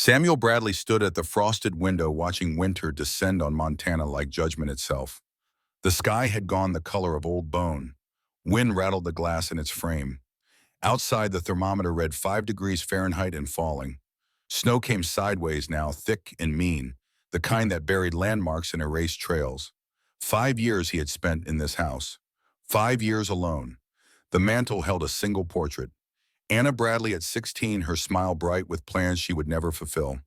Samuel Bradley stood at the frosted window watching winter descend on Montana like judgment itself. The sky had gone the color of old bone. Wind rattled the glass in its frame. Outside, the thermometer read 5 degrees Fahrenheit and falling. Snow came sideways now, thick and mean, the kind that buried landmarks and erased trails. 5 years he had spent in this house. 5 years alone. The mantel held a single portrait. Anna Bradley at 16, her smile bright with plans she would never fulfill.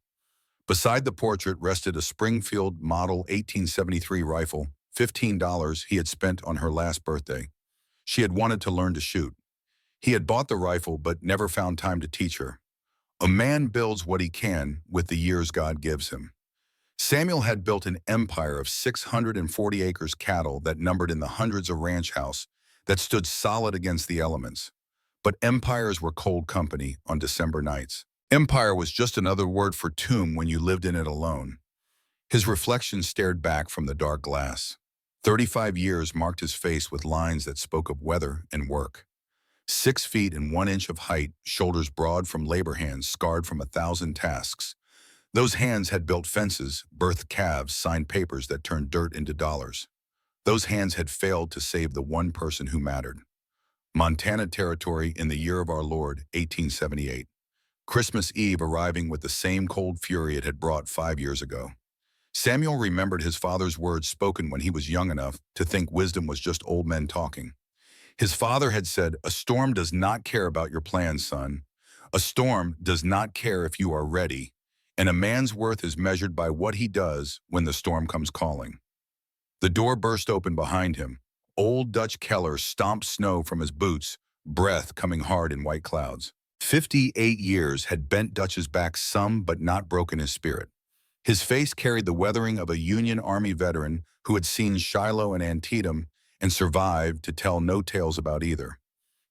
Beside the portrait rested a Springfield Model 1873 rifle, $15 he had spent on her last birthday. She had wanted to learn to shoot. He had bought the rifle but never found time to teach her. A man builds what he can with the years God gives him. Samuel had built an empire of 640 acres cattle that numbered in the hundreds a ranch house that stood solid against the elements. But empires were cold company on December nights. Empire was just another word for tomb when you lived in it alone. His reflection stared back from the dark glass. 35 years marked his face with lines that spoke of weather and work. 6 feet and 1 inch of height, shoulders broad from labor hands scarred from 1,000 tasks. Those hands had built fences, birthed calves, signed papers that turned dirt into dollars. Those hands had failed to save the one person who mattered. Montana Territory in the year of our Lord, 1878. Christmas Eve arriving with the same cold fury it had brought 5 years ago. Samuel remembered his father's words spoken when he was young enough to think wisdom was just old men talking. His father had said, "A storm does not care about your plans, son. A storm does not care if you are ready, and a man's worth is measured by what he does when the storm comes calling." The door burst open behind him. Old Dutch Keller stomped snow from his boots, breath coming hard in white clouds. 58 years had bent Dutch's back some but not broken his spirit. His face carried the weathering of a Union Army veteran who had seen Shiloh and Antietam and survived to tell no tales about either.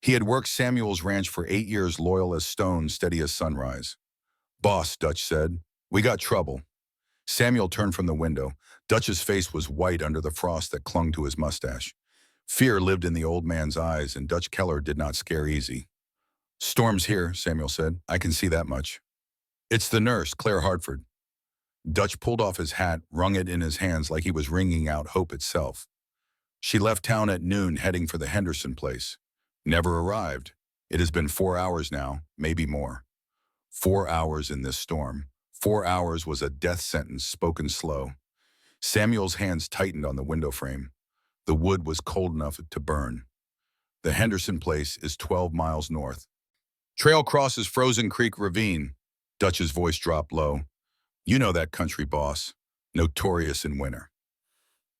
He had worked Samuel's ranch for 8 years, loyal as stone, steady as sunrise. "Boss," Dutch said, "we got trouble." Samuel turned from the window. Dutch's face was white under the frost that clung to his mustache. Fear lived in the old man's eyes, and Dutch Keller did not scare easy. "Storm's here," Samuel said. "I can see that much." "It's the nurse, Claire Hartford." Dutch pulled off his hat, wrung it in his hands like he was wringing out hope itself. "She left town at noon, heading for the Henderson place. Never arrived. It has been 4 hours now, maybe more. 4 hours in this storm. 4 hours was a death sentence spoken slow." Samuel's hands tightened on the window frame. The wood was cold enough to burn. "The Henderson place is 12 miles north. Trail crosses Frozen Creek Ravine." Dutch's voice dropped low. "You know that country, boss. Notorious in winter."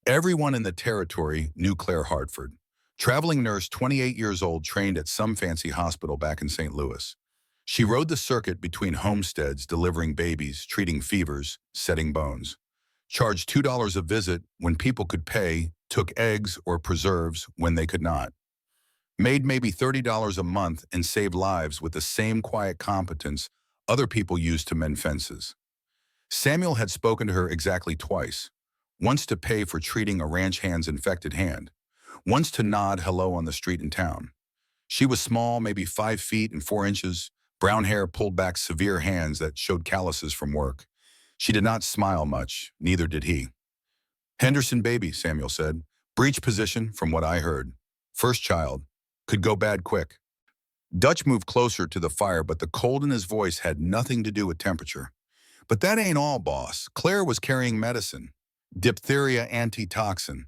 Everyone in the territory knew Claire Hartford. Traveling nurse, 28 years old, trained at some fancy hospital back in St. Louis. She rode the circuit between homesteads, delivering babies, treating fevers, setting bones. Charged $2 a visit when people could pay, took eggs or preserves when they could not. Made maybe $30 a month and saved lives with the same quiet competence other people used to mend fences. Samuel had spoken to her exactly twice. Once to pay for treating a ranch hand's infected hand. Once to nod hello on the street in town. She was small, maybe 5 feet and 4 inches, brown hair pulled back, severe hands that showed calluses from work. She did not smile much, neither did he. "Henderson baby," Samuel said. "Breech position, from what I heard. First child. Could go bad quick." Dutch moved closer to the fire, but the cold in his voice had nothing to do with temperature. "But that ain't all, boss. Claire was carrying medicine. Diphtheria antitoxin.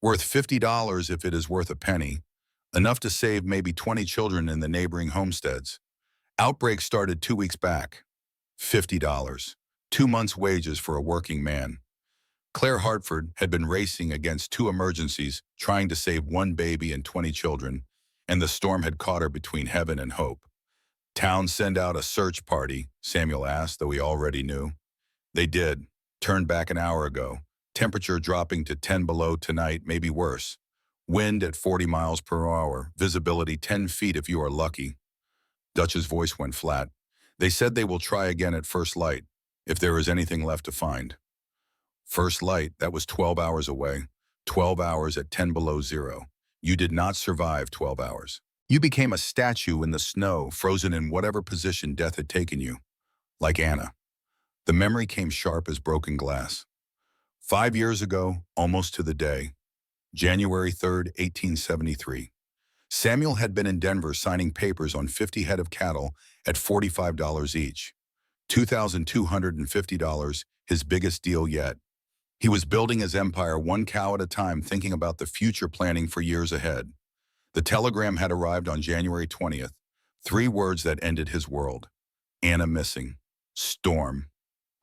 Worth $50 if it is worth a penny. Enough to save maybe 20 children in the neighboring homesteads. Outbreak started 2 weeks back. $50. 2 months' wages for a working man." Claire Hartford had been racing against 2 emergencies, trying to save 1 baby and 20 children, and the storm had caught her between heaven and hope. "Town send out a search party?" Samuel asked, though he already knew. "They did. Turned back an hour ago. Temperature dropping to 10 below tonight, maybe worse. Wind at 40 miles per hour. Visibility 10 feet if you are lucky." Dutch's voice went flat. "They said they will try again at first light, if there is anything left to find." First light, that was 12 hours away. 12 hours at 10 below zero. You did not survive 12 hours. You became a statue in the snow, frozen in whatever position death had taken you. Like Anna. The memory came sharp as broken glass. 5 years ago, almost to the day, January 3rd, 1873. Samuel had been in Denver signing papers on 50 head of cattle at $45 each. $2,250, his biggest deal yet. He was building his empire one cow at a time, thinking about the future, planning for years ahead. The telegram had arrived on January 20th. 3 words that ended his world. Anna missing. Storm.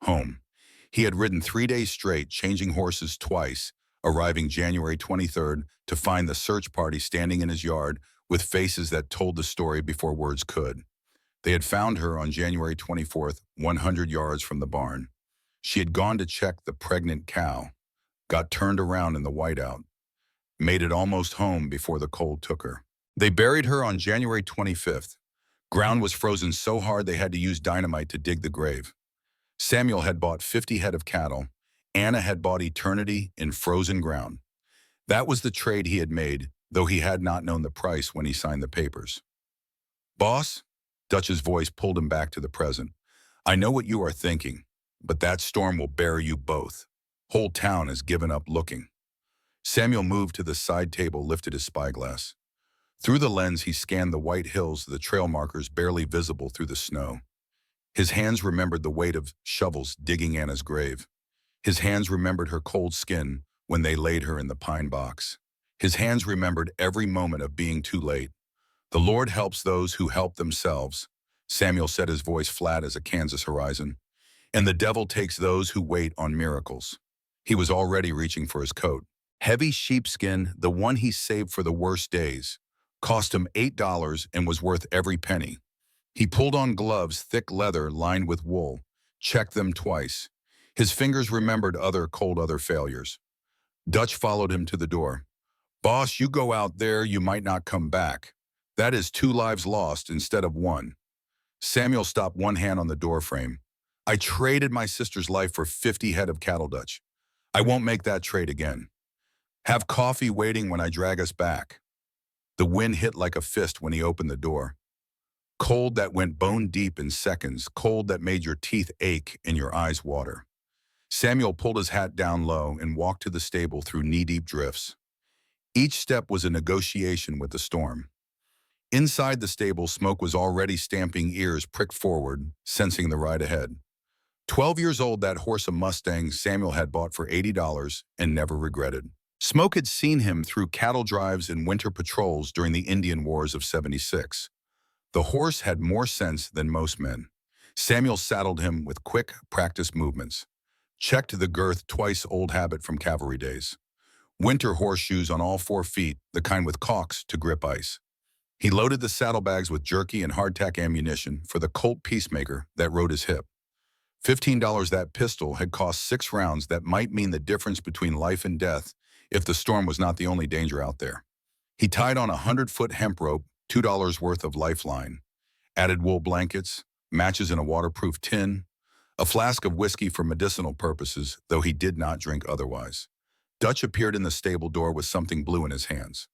Home. He had ridden 3 days straight, changing horses twice, arriving January 23rd to find the search party standing in his yard with faces that told the story before words could. They had found her on January 24th, 100 yards from the barn. She had gone to check the pregnant cow, got turned around in the whiteout, made it almost home before the cold took her. They buried her on January 25th. Ground was frozen so hard they had to use dynamite to dig the grave. Samuel had bought 50 head of cattle. Anna had bought eternity in frozen ground. That was the trade he had made, though he had not known the price when he signed the papers. Boss, Dutch's voice pulled him back to the present. I know what you are thinking, but that storm will bury you both. Whole town has given up looking. Samuel moved to the side table, lifted his spyglass. Through the lens, he scanned the white hills, the trail markers barely visible through the snow. His hands remembered the weight of shovels digging Anna's grave. His hands remembered her cold skin when they laid her in the pine box. His hands remembered every moment of being too late. The Lord helps those who help themselves, Samuel said, his voice flat as a Kansas horizon. And the devil takes those who wait on miracles. He was already reaching for his coat. Heavy sheepskin, the one he saved for the worst days, cost him $8 and was worth every penny. He pulled on gloves, thick leather lined with wool, checked them twice. His fingers remembered other failures. Dutch followed him to the door. Boss, you go out there, you might not come back. That is 2 lives lost instead of 1. Samuel stopped, one hand on the doorframe. I traded my sister's life for 50 head of cattle, Dutch. I won't make that trade again. Have coffee waiting when I drag us back. The wind hit like a fist when he opened the door. Cold that went bone deep in seconds, cold that made your teeth ache and your eyes water. Samuel pulled his hat down low and walked to the stable through knee-deep drifts. Each step was a negotiation with the storm. Inside the stable, smoke was already stamping, ears pricked forward, sensing the ride ahead. 12 years old, that horse, a Mustang Samuel had bought for $80 and never regretted. Smoke had seen him through cattle drives and winter patrols during the Indian Wars of '76. The horse had more sense than most men. Samuel saddled him with quick, practiced movements. Checked the girth twice, old habit from cavalry days. Winter horseshoes on all 4 feet, the kind with caulks to grip ice. He loaded the saddlebags with jerky and hardtack ammunition for the Colt Peacemaker that rode his hip. $15, that pistol had cost 6 rounds that might mean the difference between life and death if the storm was not the only danger out there. He tied on a 100-foot hemp rope, $2 worth of lifeline, added wool blankets, matches in a waterproof tin, a flask of whiskey for medicinal purposes, though he did not drink otherwise. Dutch appeared in the stable door with something blue in his hands.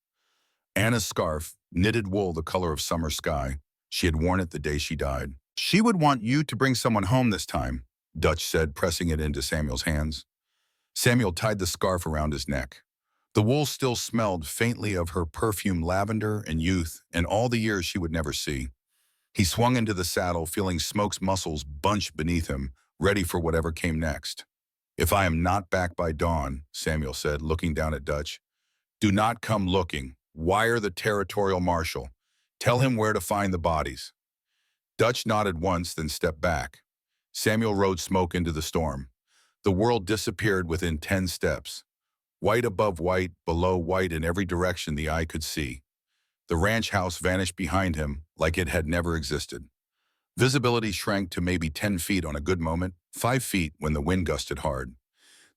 Anna's scarf, knitted wool the color of summer sky. She had worn it the day she died. She would want you to bring someone home this time, Dutch said, pressing it into Samuel's hands. Samuel tied the scarf around his neck. The wool still smelled faintly of her perfume, lavender and youth, and all the years she would never see. He swung into the saddle, feeling Smoke's muscles bunch beneath him, ready for whatever came next. If I am not back by dawn, Samuel said, looking down at Dutch, do not come looking. Wire the territorial marshal. Tell him where to find the bodies. Dutch nodded once, then stepped back. Samuel rode Smoke into the storm. The world disappeared within 10 steps. White above white, below white in every direction the eye could see. The ranch house vanished behind him like it had never existed. Visibility shrank to maybe 10 feet on a good moment, 5 feet when the wind gusted hard.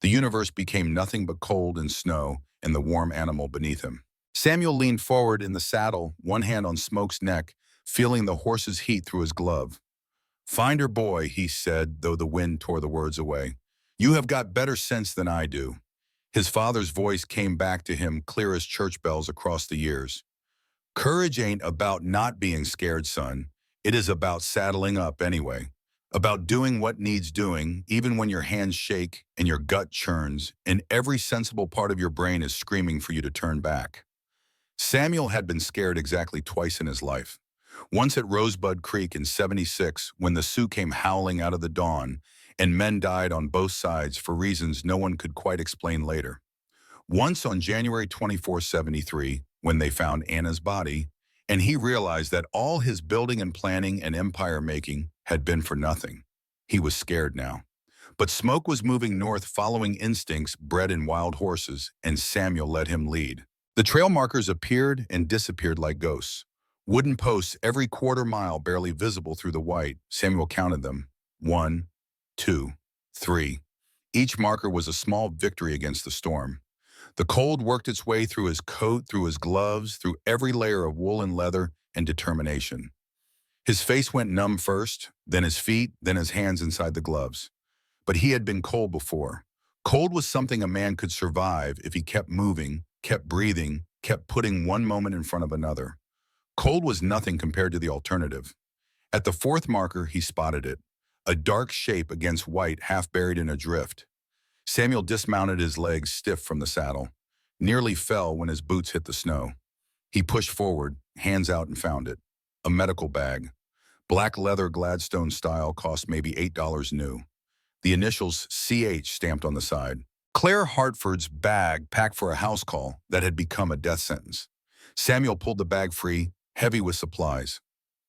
The universe became nothing but cold and snow and the warm animal beneath him. Samuel leaned forward in the saddle, one hand on Smoke's neck, feeling the horse's heat through his glove. Find her, boy, he said, though the wind tore the words away. You have got better sense than I do. His father's voice came back to him, clear as church bells across the years. Courage ain't about not being scared, son. It is about saddling up anyway. about doing what needs doing, even when your hands shake and your gut churns, and every sensible part of your brain is screaming for you to turn back. Samuel had been scared exactly twice in his life. Once at Rosebud Creek in '76, when the Sioux came howling out of the dawn, and men died on both sides for reasons no one could quite explain later. Once on January 24, '73, when they found Anna's body, and he realized that all his building and planning and empire making had been for nothing. He was scared now. But Smoke was moving north following instincts bred in wild horses, and Samuel let him lead. The trail markers appeared and disappeared like ghosts. Wooden posts every quarter mile barely visible through the white. Samuel counted them. 1, 2, 3. Each marker was a small victory against the storm. The cold worked its way through his coat, through his gloves, through every layer of wool and leather and determination. His face went numb first, then his feet, then his hands inside the gloves. But he had been cold before. Cold was something a man could survive if he kept moving, kept breathing, kept putting one moment in front of another. Cold was nothing compared to the alternative. At the fourth marker, he spotted it, a dark shape against white half buried in a drift. Samuel dismounted, his legs stiff from the saddle, nearly fell when his boots hit the snow. He pushed forward, hands out, and found it. A medical bag. Black leather Gladstone style, cost maybe $8 new. The initials CH stamped on the side. Claire Hartford's bag packed for a house call that had become a death sentence. Samuel pulled the bag free, heavy with supplies.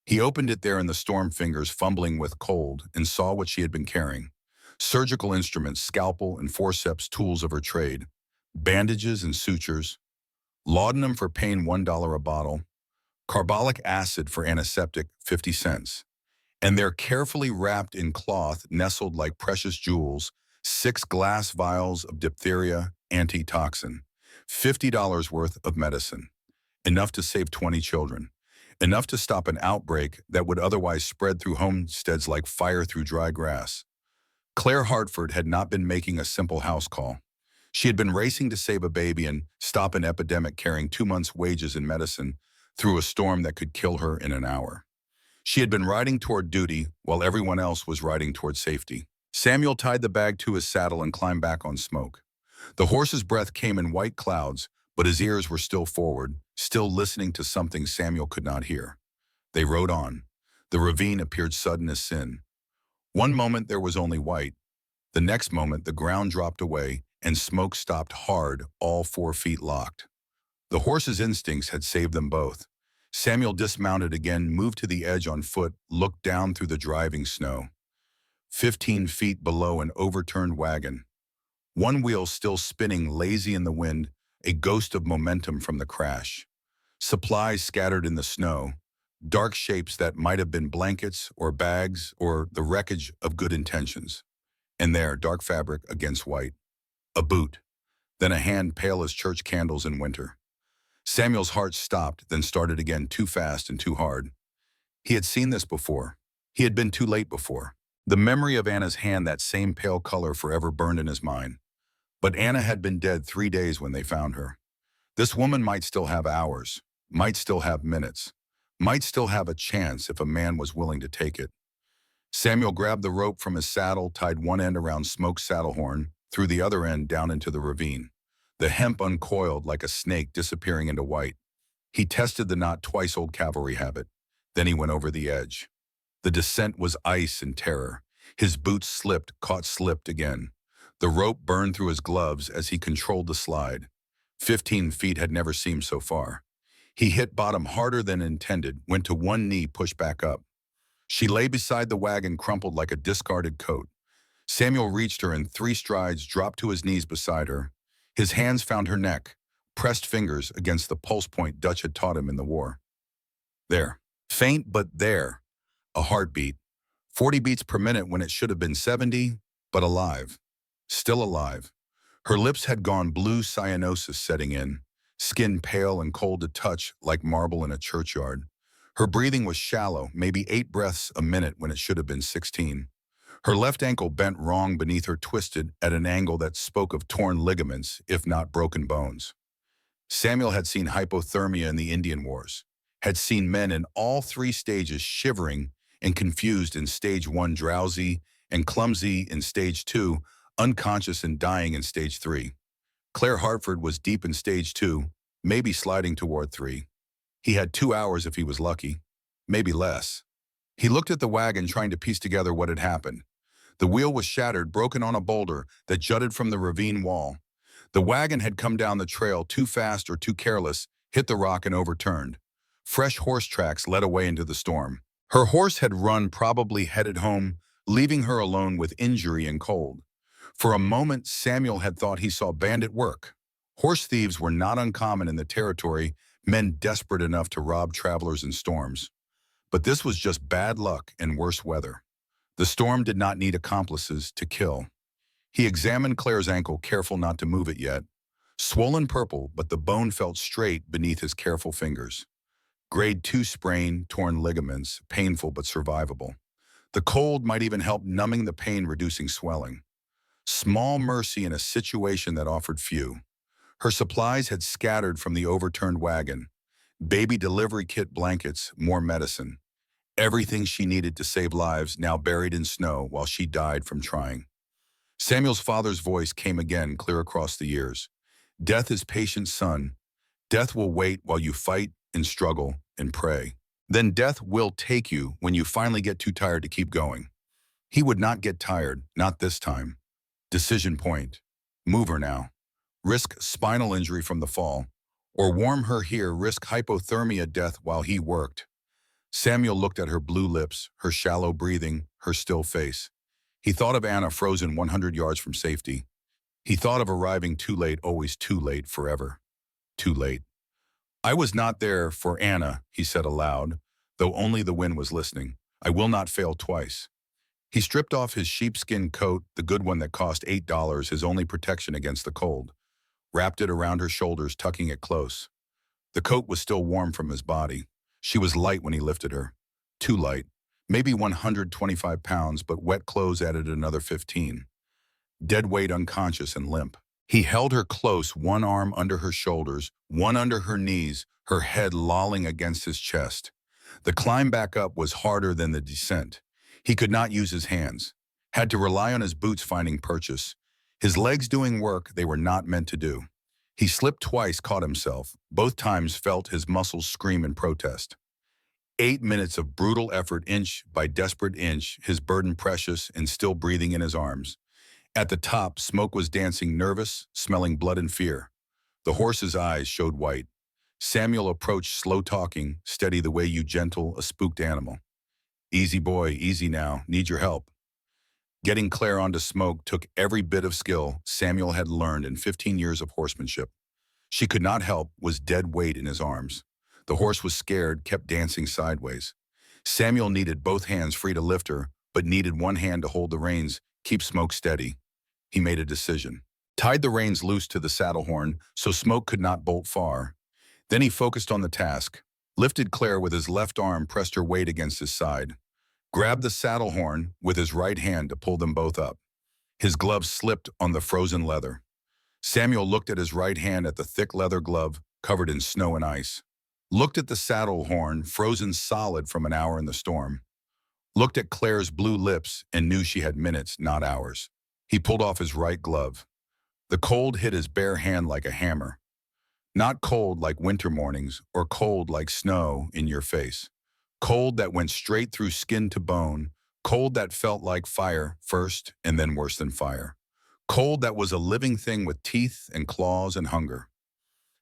He opened it there in the storm, fingers fumbling with cold, and saw what she had been carrying. Surgical instruments, scalpel and forceps, tools of her trade. Bandages and sutures. Laudanum for pain, $1 a bottle. Carbolic acid for antiseptic, 50 cents. And they're carefully wrapped in cloth, nestled like precious jewels, 6 glass vials of diphtheria antitoxin, $50 worth of medicine, enough to save 20 children, enough to stop an outbreak that would otherwise spread through homesteads like fire through dry grass. Claire Hartford had not been making a simple house call. She had been racing to save a baby and stop an epidemic, carrying 2 months' wages in medicine through a storm that could kill her in an hour. She had been riding toward duty while everyone else was riding toward safety. Samuel tied the bag to his saddle and climbed back on Smoke. The horse's breath came in white clouds, but his ears were still forward, still listening to something Samuel could not hear. They rode on. The ravine appeared sudden as sin. One moment there was only white. The next moment the ground dropped away and Smoke stopped hard, all 4 feet locked. The horse's instincts had saved them both. Samuel dismounted again, moved to the edge on foot, looked down through the driving snow. 15 feet below an overturned wagon. One wheel still spinning lazy in the wind, a ghost of momentum from the crash. Supplies scattered in the snow. Dark shapes that might have been blankets or bags or the wreckage of good intentions. And there, dark fabric against white. A boot. Then a hand pale as church candles in winter. Samuel's heart stopped, then started again, too fast and too hard. He had seen this before. He had been too late before. The memory of Anna's hand, that same pale color, forever burned in his mind. But Anna had been dead 3 days when they found her. This woman might still have hours, might still have minutes, might still have a chance if a man was willing to take it. Samuel grabbed the rope from his saddle, tied one end around Smoke's saddle horn, threw the other end down into the ravine. The hemp uncoiled like a snake, disappearing into white. He tested the knot twice, old cavalry habit. Then he went over the edge. The descent was ice and terror. His boots slipped, slipped again. The rope burned through his gloves as he controlled the slide. 15 feet had never seemed so far. He hit bottom harder than intended, went to one knee, pushed back up. She lay beside the wagon, crumpled like a discarded coat. Samuel reached her in 3 strides, dropped to his knees beside her. His hands found her neck, pressed fingers against the pulse point Dutch had taught him in the war. There. Faint, but there. A heartbeat. 40 beats per minute when it should have been 70, but alive. Still alive. Her lips had gone blue, cyanosis setting in, skin pale and cold to touch like marble in a churchyard. Her breathing was shallow, maybe 8 breaths a minute when it should have been 16. Her left ankle bent wrong beneath her, twisted at an angle that spoke of torn ligaments, if not broken bones. Samuel had seen hypothermia in the Indian Wars, had seen men in all 3 stages shivering and confused in stage 1, drowsy and clumsy in stage 2, unconscious and dying in stage 3. Claire Hartford was deep in stage 2, maybe sliding toward 3. He had 2 hours if he was lucky, maybe less. He looked at the wagon trying to piece together what had happened. The wheel was shattered, broken on a boulder that jutted from the ravine wall. The wagon had come down the trail too fast or too careless, hit the rock and overturned. Fresh horse tracks led away into the storm. Her horse had run, probably headed home, leaving her alone with injury and cold. For a moment, Samuel had thought he saw bandit work. Horse thieves were not uncommon in the territory, men desperate enough to rob travelers in storms. But this was just bad luck and worse weather. The storm did not need accomplices to kill. He examined Claire's ankle, careful not to move it yet. Swollen purple, but the bone felt straight beneath his careful fingers. Grade 2 sprain, torn ligaments, painful but survivable. The cold might even help numbing the pain, reducing swelling. Small mercy in a situation that offered few. Her supplies had scattered from the overturned wagon. Baby delivery kit, blankets, more medicine. Everything she needed to save lives now buried in snow while she died from trying. Samuel's father's voice came again, clear across the years. Death is patient, son. Death will wait while you fight and struggle and pray. Then death will take you when you finally get too tired to keep going. He would not get tired, not this time. Decision point. Move her now. Risk spinal injury from the fall. Or warm her here, risk hypothermia death while he worked. Samuel looked at her blue lips, her shallow breathing, her still face. He thought of Anna frozen 100 yards from safety. He thought of arriving too late, always too late, forever. Too late. I was not there for Anna, he said aloud, though only the wind was listening. I will not fail twice. He stripped off his sheepskin coat, the good one that cost $8, his only protection against the cold, wrapped it around her shoulders, tucking it close. The coat was still warm from his body. She was light when he lifted her. Too light. Maybe 125 pounds, but wet clothes added another 15. Dead weight, unconscious and limp. He held her close, one arm under her shoulders, one under her knees, her head lolling against his chest. The climb back up was harder than the descent. He could not use his hands. Had to rely on his boots finding purchase. His legs doing work they were not meant to do. He slipped twice, caught himself. Both times felt his muscles scream in protest. 8 minutes of brutal effort, inch by desperate inch, his burden precious and still breathing in his arms. At the top, Smoke was dancing, nervous, smelling blood and fear. The horse's eyes showed white. Samuel approached, slow talking, steady the way you gentle a spooked animal. Easy boy, easy now, need your help. Getting Claire onto Smoke took every bit of skill Samuel had learned in 15 years of horsemanship. She could not help, was dead weight in his arms. The horse was scared, kept dancing sideways. Samuel needed both hands free to lift her, but needed one hand to hold the reins, keep Smoke steady. He made a decision. Tied the reins loose to the saddle horn so Smoke could not bolt far. Then he focused on the task. Lifted Claire with his left arm, pressed her weight against his side. Grabbed the saddle horn with his right hand to pull them both up. His gloves slipped on the frozen leather. Samuel looked at his right hand, at the thick leather glove covered in snow and ice. Looked at the saddle horn, frozen solid from an hour in the storm. Looked at Claire's blue lips and knew she had minutes, not hours. He pulled off his right glove. The cold hit his bare hand like a hammer. Not cold like winter mornings or cold like snow in your face. Cold that went straight through skin to bone. Cold that felt like fire first and then worse than fire. Cold that was a living thing with teeth and claws and hunger.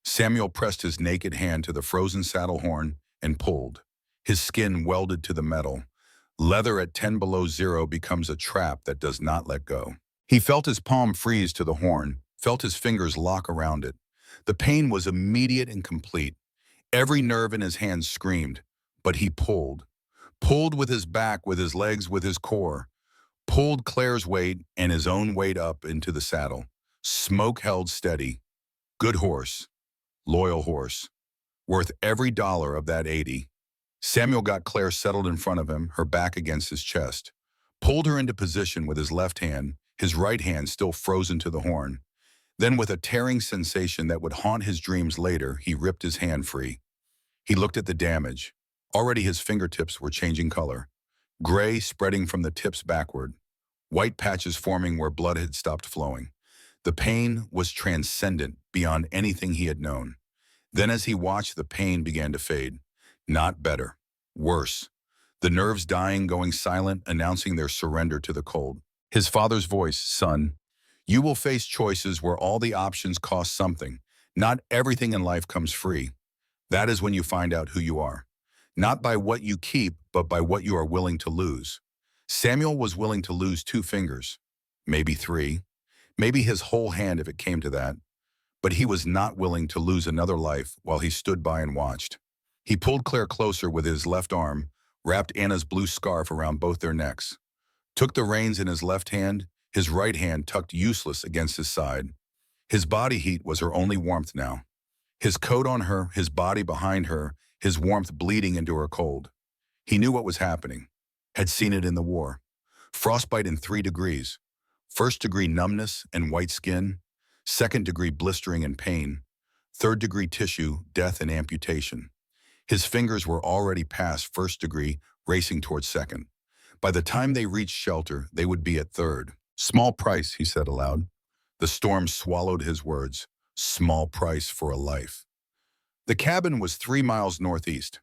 Samuel pressed his naked hand to the frozen saddle horn and pulled. His skin welded to the metal. Leather at 10 below zero becomes a trap that does not let go. He felt his palm freeze to the horn, felt his fingers lock around it. The pain was immediate and complete. Every nerve in his hands screamed, but he pulled. Pulled with his back, with his legs, with his core. Pulled Claire's weight and his own weight up into the saddle. Smoke held steady. Good horse. Loyal horse. Worth every dollar of that 80. Samuel got Claire settled in front of him, her back against his chest. Pulled her into position with his left hand, his right hand still frozen to the horn. Then with a tearing sensation that would haunt his dreams later, he ripped his hand free. He looked at the damage. Already his fingertips were changing color. gray spreading from the tips backward, white patches forming where blood had stopped flowing. The pain was transcendent beyond anything he had known. Then as he watched, the pain began to fade. Not better. Worse. The nerves dying, going silent, announcing their surrender to the cold. His father's voice, "Son, you will face choices where all the options cost something. Not everything in life comes free. That is when you find out who you are. Not by what you keep, but by what you are willing to lose." Samuel was willing to lose 2 fingers, maybe 3, maybe his whole hand if it came to that. But he was not willing to lose another life while he stood by and watched. He pulled Claire closer with his left arm, wrapped Anna's blue scarf around both their necks, took the reins in his left hand, his right hand tucked useless against his side. His body heat was her only warmth now. His coat on her, his body behind her, his warmth bleeding into her cold. He knew what was happening, had seen it in the war. Frostbite in 3 degrees. 1st-degree numbness and white skin, 2nd-degree blistering and pain, 3rd-degree tissue, death and amputation. His fingers were already past 1st-degree, racing towards 2nd. By the time they reached shelter, they would be at 3rd. "Small price," he said aloud. The storm swallowed his words. Small price for a life. The cabin was 3 miles northeast.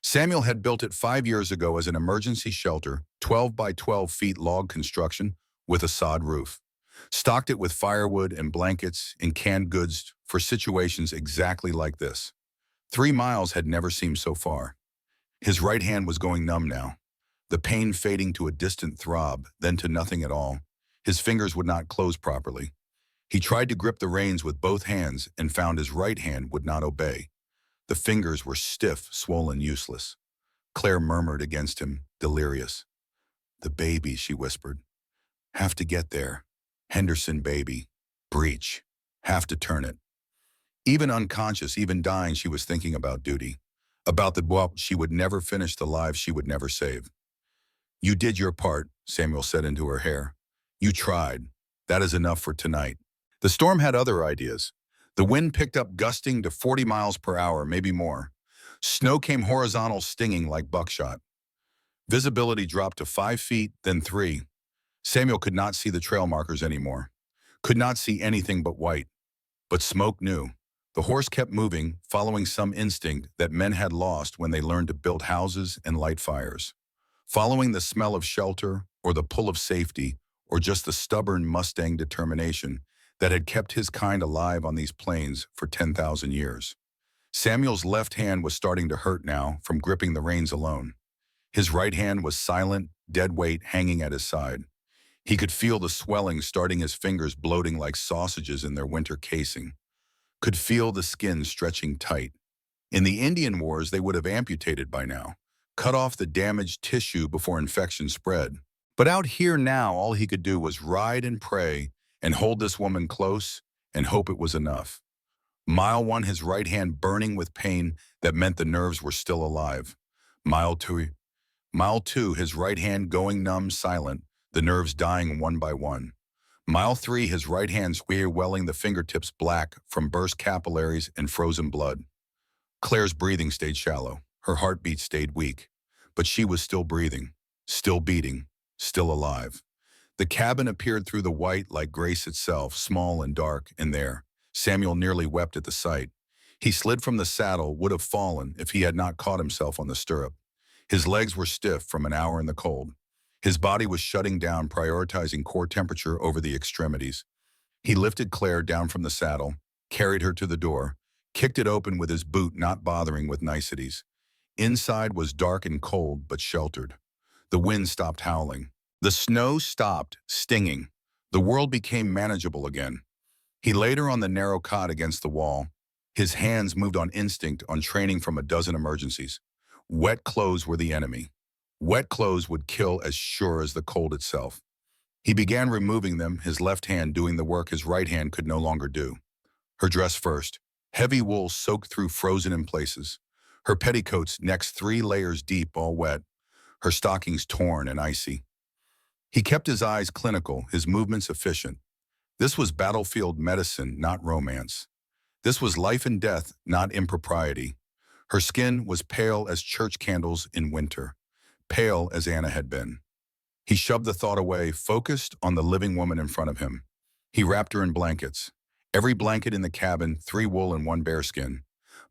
Samuel had built it 5 years ago as an emergency shelter, 12 by 12 feet log construction with a sod roof. Stocked it with firewood and blankets and canned goods for situations exactly like this. 3 miles had never seemed so far. His right hand was going numb now, the pain fading to a distant throb, then to nothing at all. His fingers would not close properly. He tried to grip the reins with both hands and found his right hand would not obey. The fingers were stiff, swollen, useless. Claire murmured against him, delirious. "The baby," she whispered. "Have to get there. Henderson baby. Breach. Have to turn it." Even unconscious, even dying, she was thinking about duty. About the well, she would never finish the lives she would never save. "You did your part," Samuel said into her hair. "You tried. That is enough for tonight." The storm had other ideas. The wind picked up, gusting to 40 miles per hour, maybe more. Snow came horizontal, stinging like buckshot. Visibility dropped to 5 feet, then 3. Samuel could not see the trail markers anymore. Could not see anything but white. But smoke knew. The horse kept moving, following some instinct that men had lost when they learned to build houses and light fires. Following the smell of shelter, or the pull of safety, or just the stubborn Mustang determination that had kept his kind alive on these plains for 10,000 years. Samuel's left hand was starting to hurt now from gripping the reins alone. His right hand was silent, dead weight hanging at his side. He could feel the swelling starting, his fingers bloating like sausages in their winter casing. Could feel the skin stretching tight. In the Indian Wars, they would have amputated by now, cut off the damaged tissue before infection spread. But out here now, all he could do was ride and pray and hold this woman close and hope it was enough. Mile 1, his right hand burning with pain that meant the nerves were still alive. Mile 2, his right hand going numb, silent, the nerves dying one by one. Mile 3, his right hand welling, the fingertips black from burst capillaries and frozen blood. Claire's breathing stayed shallow. Her heartbeat stayed weak. But she was still breathing, still beating, still alive. The cabin appeared through the white like grace itself, small and dark, in there. Samuel nearly wept at the sight. He slid from the saddle, would have fallen if he had not caught himself on the stirrup. His legs were stiff from an hour in the cold. His body was shutting down, prioritizing core temperature over the extremities. He lifted Claire down from the saddle, carried her to the door, kicked it open with his boot, not bothering with niceties. Inside was dark and cold, but sheltered. The wind stopped howling. The snow stopped stinging. The world became manageable again. He laid her on the narrow cot against the wall. His hands moved on instinct, on training from a dozen emergencies. Wet clothes were the enemy. Wet clothes would kill as sure as the cold itself. He began removing them, his left hand doing the work his right hand could no longer do. Her dress first, heavy wool soaked through, frozen in places. Her petticoats, next 3 layers deep, all wet. Her stockings torn and icy. He kept his eyes clinical, his movements efficient. This was battlefield medicine, not romance. This was life and death, not impropriety. Her skin was pale as church candles in winter. pale as Anna had been. He shoved the thought away, focused on the living woman in front of him. He wrapped her in blankets. Every blanket in the cabin, 3 wool and 1 bearskin.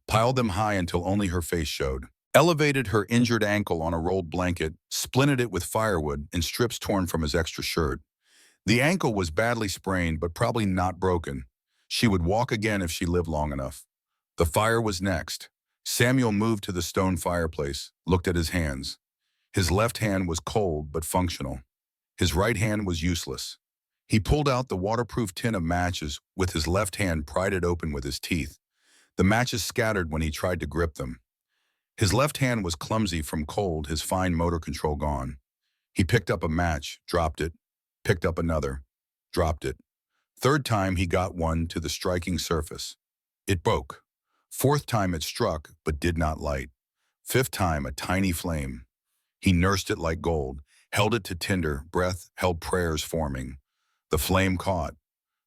Piled them high until only her face showed. Elevated her injured ankle on a rolled blanket, splinted it with firewood and strips torn from his extra shirt. The ankle was badly sprained, but probably not broken. She would walk again if she lived long enough. The fire was next. Samuel moved to the stone fireplace, looked at his hands. His left hand was cold but functional. His right hand was useless. He pulled out the waterproof tin of matches with his left hand, pried it open with his teeth. The matches scattered when he tried to grip them. His left hand was clumsy from cold, his fine motor control gone. He picked up a match, dropped it, picked up another, dropped it. Third time he got one to the striking surface. It broke. Fourth time it struck but did not light. Fifth time a tiny flame. He nursed it like gold, held it to tinder, breath held prayers forming. The flame caught.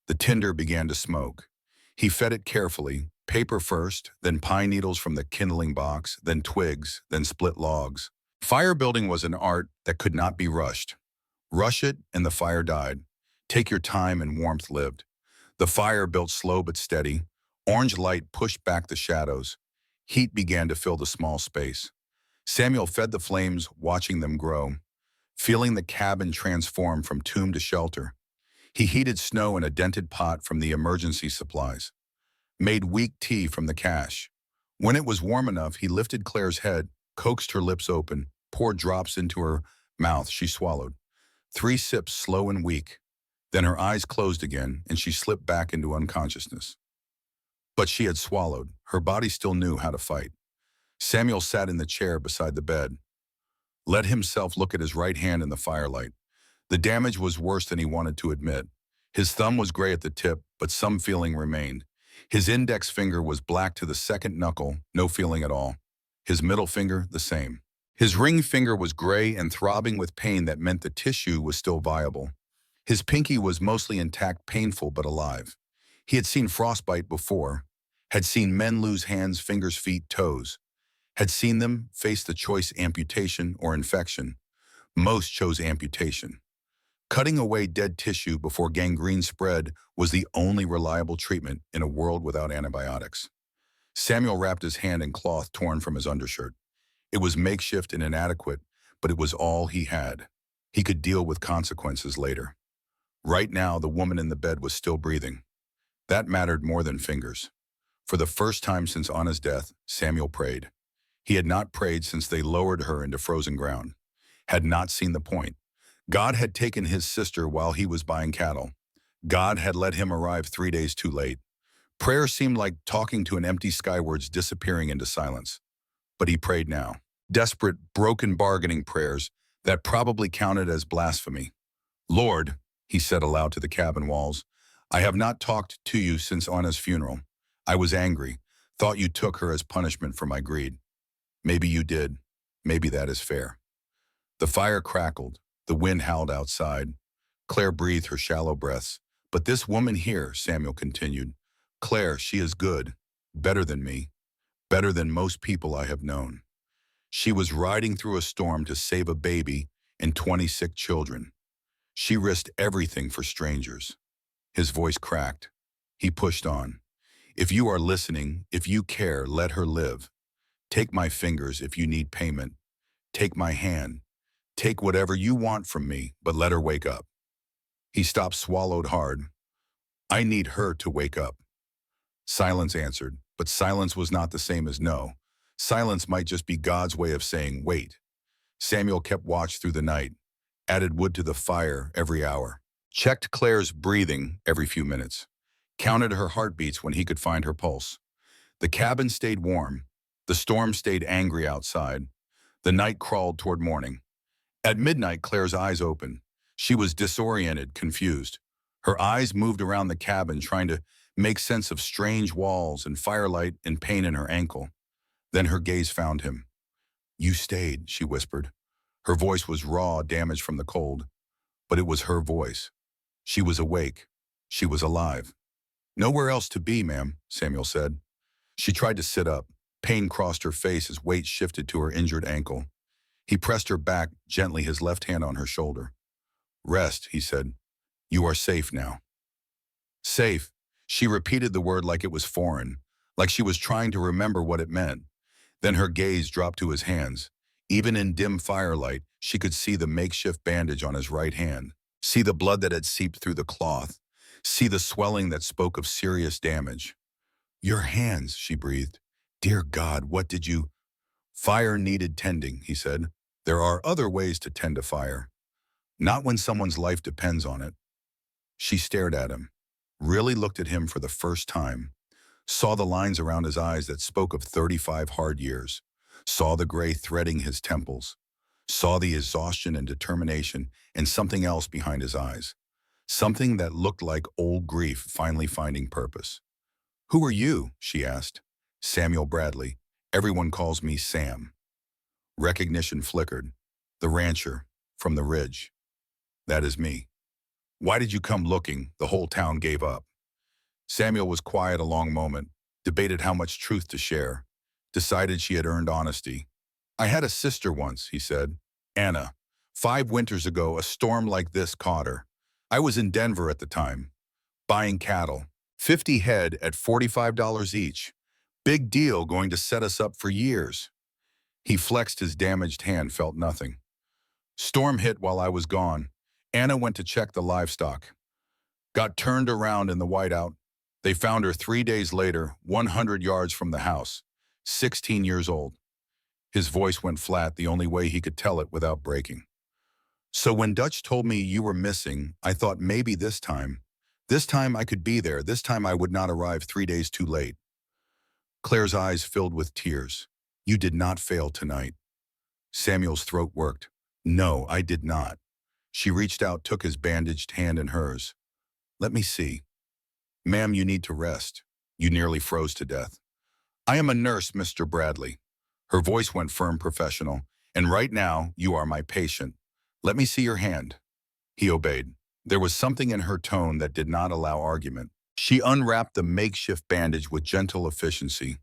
The tinder began to smoke. He fed it carefully, paper first, then pine needles from the kindling box, then twigs, then split logs. Fire building was an art that could not be rushed. Rush it and the fire died. Take your time and warmth lived. The fire built slow but steady. Orange light pushed back the shadows. Heat began to fill the small space. Samuel fed the flames, watching them grow, feeling the cabin transform from tomb to shelter. He heated snow in a dented pot from the emergency supplies, made weak tea from the cache. When it was warm enough, he lifted Claire's head, coaxed her lips open, poured drops into her mouth. She swallowed. 3 sips, slow and weak. Then her eyes closed again, and she slipped back into unconsciousness. But she had swallowed. Her body still knew how to fight. Samuel sat in the chair beside the bed, let himself look at his right hand in the firelight. The damage was worse than he wanted to admit. His thumb was gray at the tip, but some feeling remained. His index finger was black to the second knuckle, no feeling at all. His middle finger, the same. His ring finger was gray and throbbing with pain that meant the tissue was still viable. His pinky was mostly intact, painful but alive. He had seen frostbite before, had seen men lose hands, fingers, feet, toes, had seen them face the choice amputation or infection. Most chose amputation. Cutting away dead tissue before gangrene spread was the only reliable treatment in a world without antibiotics. Samuel wrapped his hand in cloth torn from his undershirt. It was makeshift and inadequate, but it was all he had. He could deal with consequences later. Right now, the woman in the bed was still breathing. That mattered more than fingers. For the first time since Anna's death, Samuel prayed. He had not prayed since they lowered her into frozen ground. Had not seen the point. God had taken his sister while he was buying cattle. God had let him arrive 3 days too late. Prayer seemed like talking to an empty skywards, disappearing into silence. But he prayed now. Desperate, broken bargaining prayers that probably counted as blasphemy. Lord, he said aloud to the cabin walls, I have not talked to you since Anna's funeral. I was angry, thought you took her as punishment for my greed. Maybe you did. Maybe that is fair. The fire crackled. The wind howled outside. Claire breathed her shallow breaths. But this woman here, Samuel continued. Claire, she is good. Better than me. Better than most people I have known. She was riding through a storm to save a baby and 20 sick children. She risked everything for strangers. His voice cracked. He pushed on. If you are listening, if you care, let her live. Take my fingers if you need payment. Take my hand. Take whatever you want from me, but let her wake up. He stopped, swallowed hard. I need her to wake up. Silence answered, but silence was not the same as no. Silence might just be God's way of saying, wait. Samuel kept watch through the night, added wood to the fire every hour, checked Claire's breathing every few minutes, counted her heartbeats when he could find her pulse. The cabin stayed warm. The storm stayed angry outside. The night crawled toward morning. At midnight, Claire's eyes opened. She was disoriented, confused. Her eyes moved around the cabin, trying to make sense of strange walls and firelight and pain in her ankle. Then her gaze found him. You stayed, she whispered. Her voice was raw, damaged from the cold. But it was her voice. She was awake. She was alive. Nowhere else to be, ma'am, Samuel said. She tried to sit up. Pain crossed her face as weight shifted to her injured ankle. He pressed her back gently, his left hand on her shoulder. Rest, he said. You are safe now. Safe. She repeated the word like it was foreign, like she was trying to remember what it meant. Then her gaze dropped to his hands. Even in dim firelight, she could see the makeshift bandage on his right hand, see the blood that had seeped through the cloth, see the swelling that spoke of serious damage. Your hands, she breathed. Dear God, what did you... Fire needed tending, he said. There are other ways to tend a fire. Not when someone's life depends on it. She stared at him, really looked at him for the first time, saw the lines around his eyes that spoke of 35 hard years, saw the gray threading his temples, saw the exhaustion and determination and something else behind his eyes, something that looked like old grief finally finding purpose. Who are you? She asked. Samuel Bradley. Everyone calls me Sam. Recognition flickered. The rancher, from the ridge. That is me. Why did you come looking? The whole town gave up. Samuel was quiet a long moment, debated how much truth to share, decided she had earned honesty. I had a sister once, he said. Anna. 5 winters ago, a storm like this caught her. I was in Denver at the time, buying cattle. 50 head at $45 each. Big deal, going to set us up for years. He flexed his damaged hand, felt nothing. Storm hit while I was gone. Anna went to check the livestock. Got turned around in the whiteout. They found her 3 days later, 100 yards from the house, 16 years old. His voice went flat, the only way he could tell it without breaking. So when Dutch told me you were missing, I thought maybe this time I could be there. This time I would not arrive 3 days too late. Claire's eyes filled with tears. You did not fail tonight. Samuel's throat worked. No, I did not. She reached out, took his bandaged hand in hers. Let me see. Ma'am, you need to rest. You nearly froze to death. I am a nurse, Mr. Bradley. Her voice went firm, professional. And right now, you are my patient. Let me see your hand. He obeyed. There was something in her tone that did not allow argument. She unwrapped the makeshift bandage with gentle efficiency.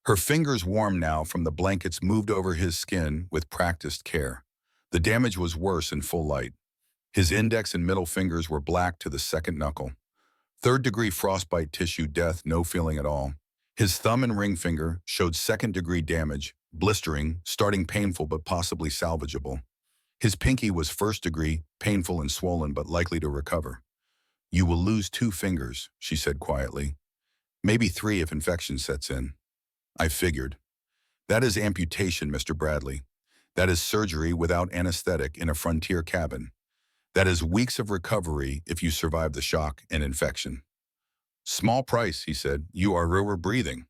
Her fingers, warm now from the blankets, moved over his skin with practiced care. The damage was worse in full light. His index and middle fingers were black to the second knuckle. 3rd-degree frostbite tissue, death, no feeling at all. His thumb and ring finger showed 2nd-degree damage, blistering, starting painful but possibly salvageable. His pinky was 1st-degree, painful and swollen but likely to recover. You will lose 2 fingers, she said quietly. Maybe 3 if infection sets in. I figured. That is amputation, Mr. Bradley. That is surgery without anesthetic in a frontier cabin. That is weeks of recovery if you survive the shock and infection. Small price, he said. You are breathing.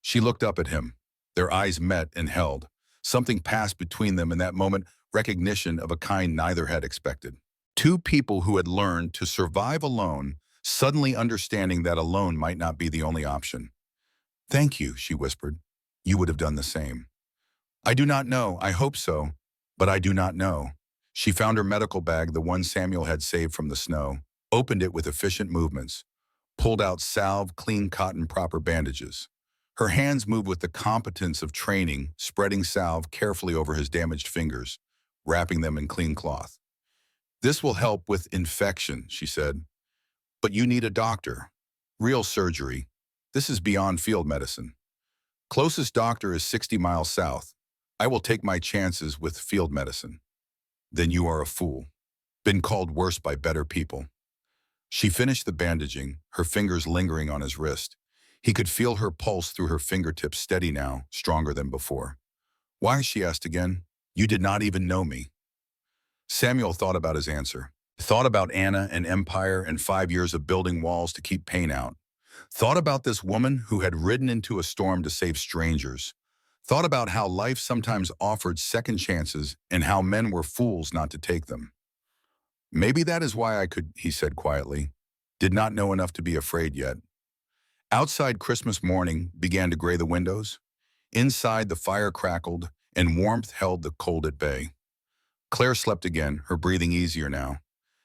She looked up at him. Their eyes met and held. Something passed between them in that moment, recognition of a kind neither had expected. 2 people who had learned to survive alone, suddenly understanding that alone might not be the only option. Thank you, she whispered. You would have done the same. I do not know. I hope so. But I do not know. She found her medical bag, the one Samuel had saved from the snow, opened it with efficient movements, pulled out salve, clean cotton, proper bandages. Her hands moved with the competence of training, spreading salve carefully over his damaged fingers, wrapping them in clean cloth. This will help with infection, she said. But you need a doctor. Real surgery. This is beyond field medicine. Closest doctor is 60 miles south. I will take my chances with field medicine. Then you are a fool. Been called worse by better people. She finished the bandaging, her fingers lingering on his wrist. He could feel her pulse through her fingertips, steady now, stronger than before. Why, she asked again. You did not even know me. Samuel thought about his answer. Thought about Anna and Empire and 5 years of building walls to keep pain out. Thought about this woman who had ridden into a storm to save strangers. Thought about how life sometimes offered second chances and how men were fools not to take them. Maybe that is why I could, he said quietly. Did not know enough to be afraid yet. Outside, Christmas morning began to gray the windows. Inside, the fire crackled and warmth held the cold at bay. Claire slept again, her breathing easier now.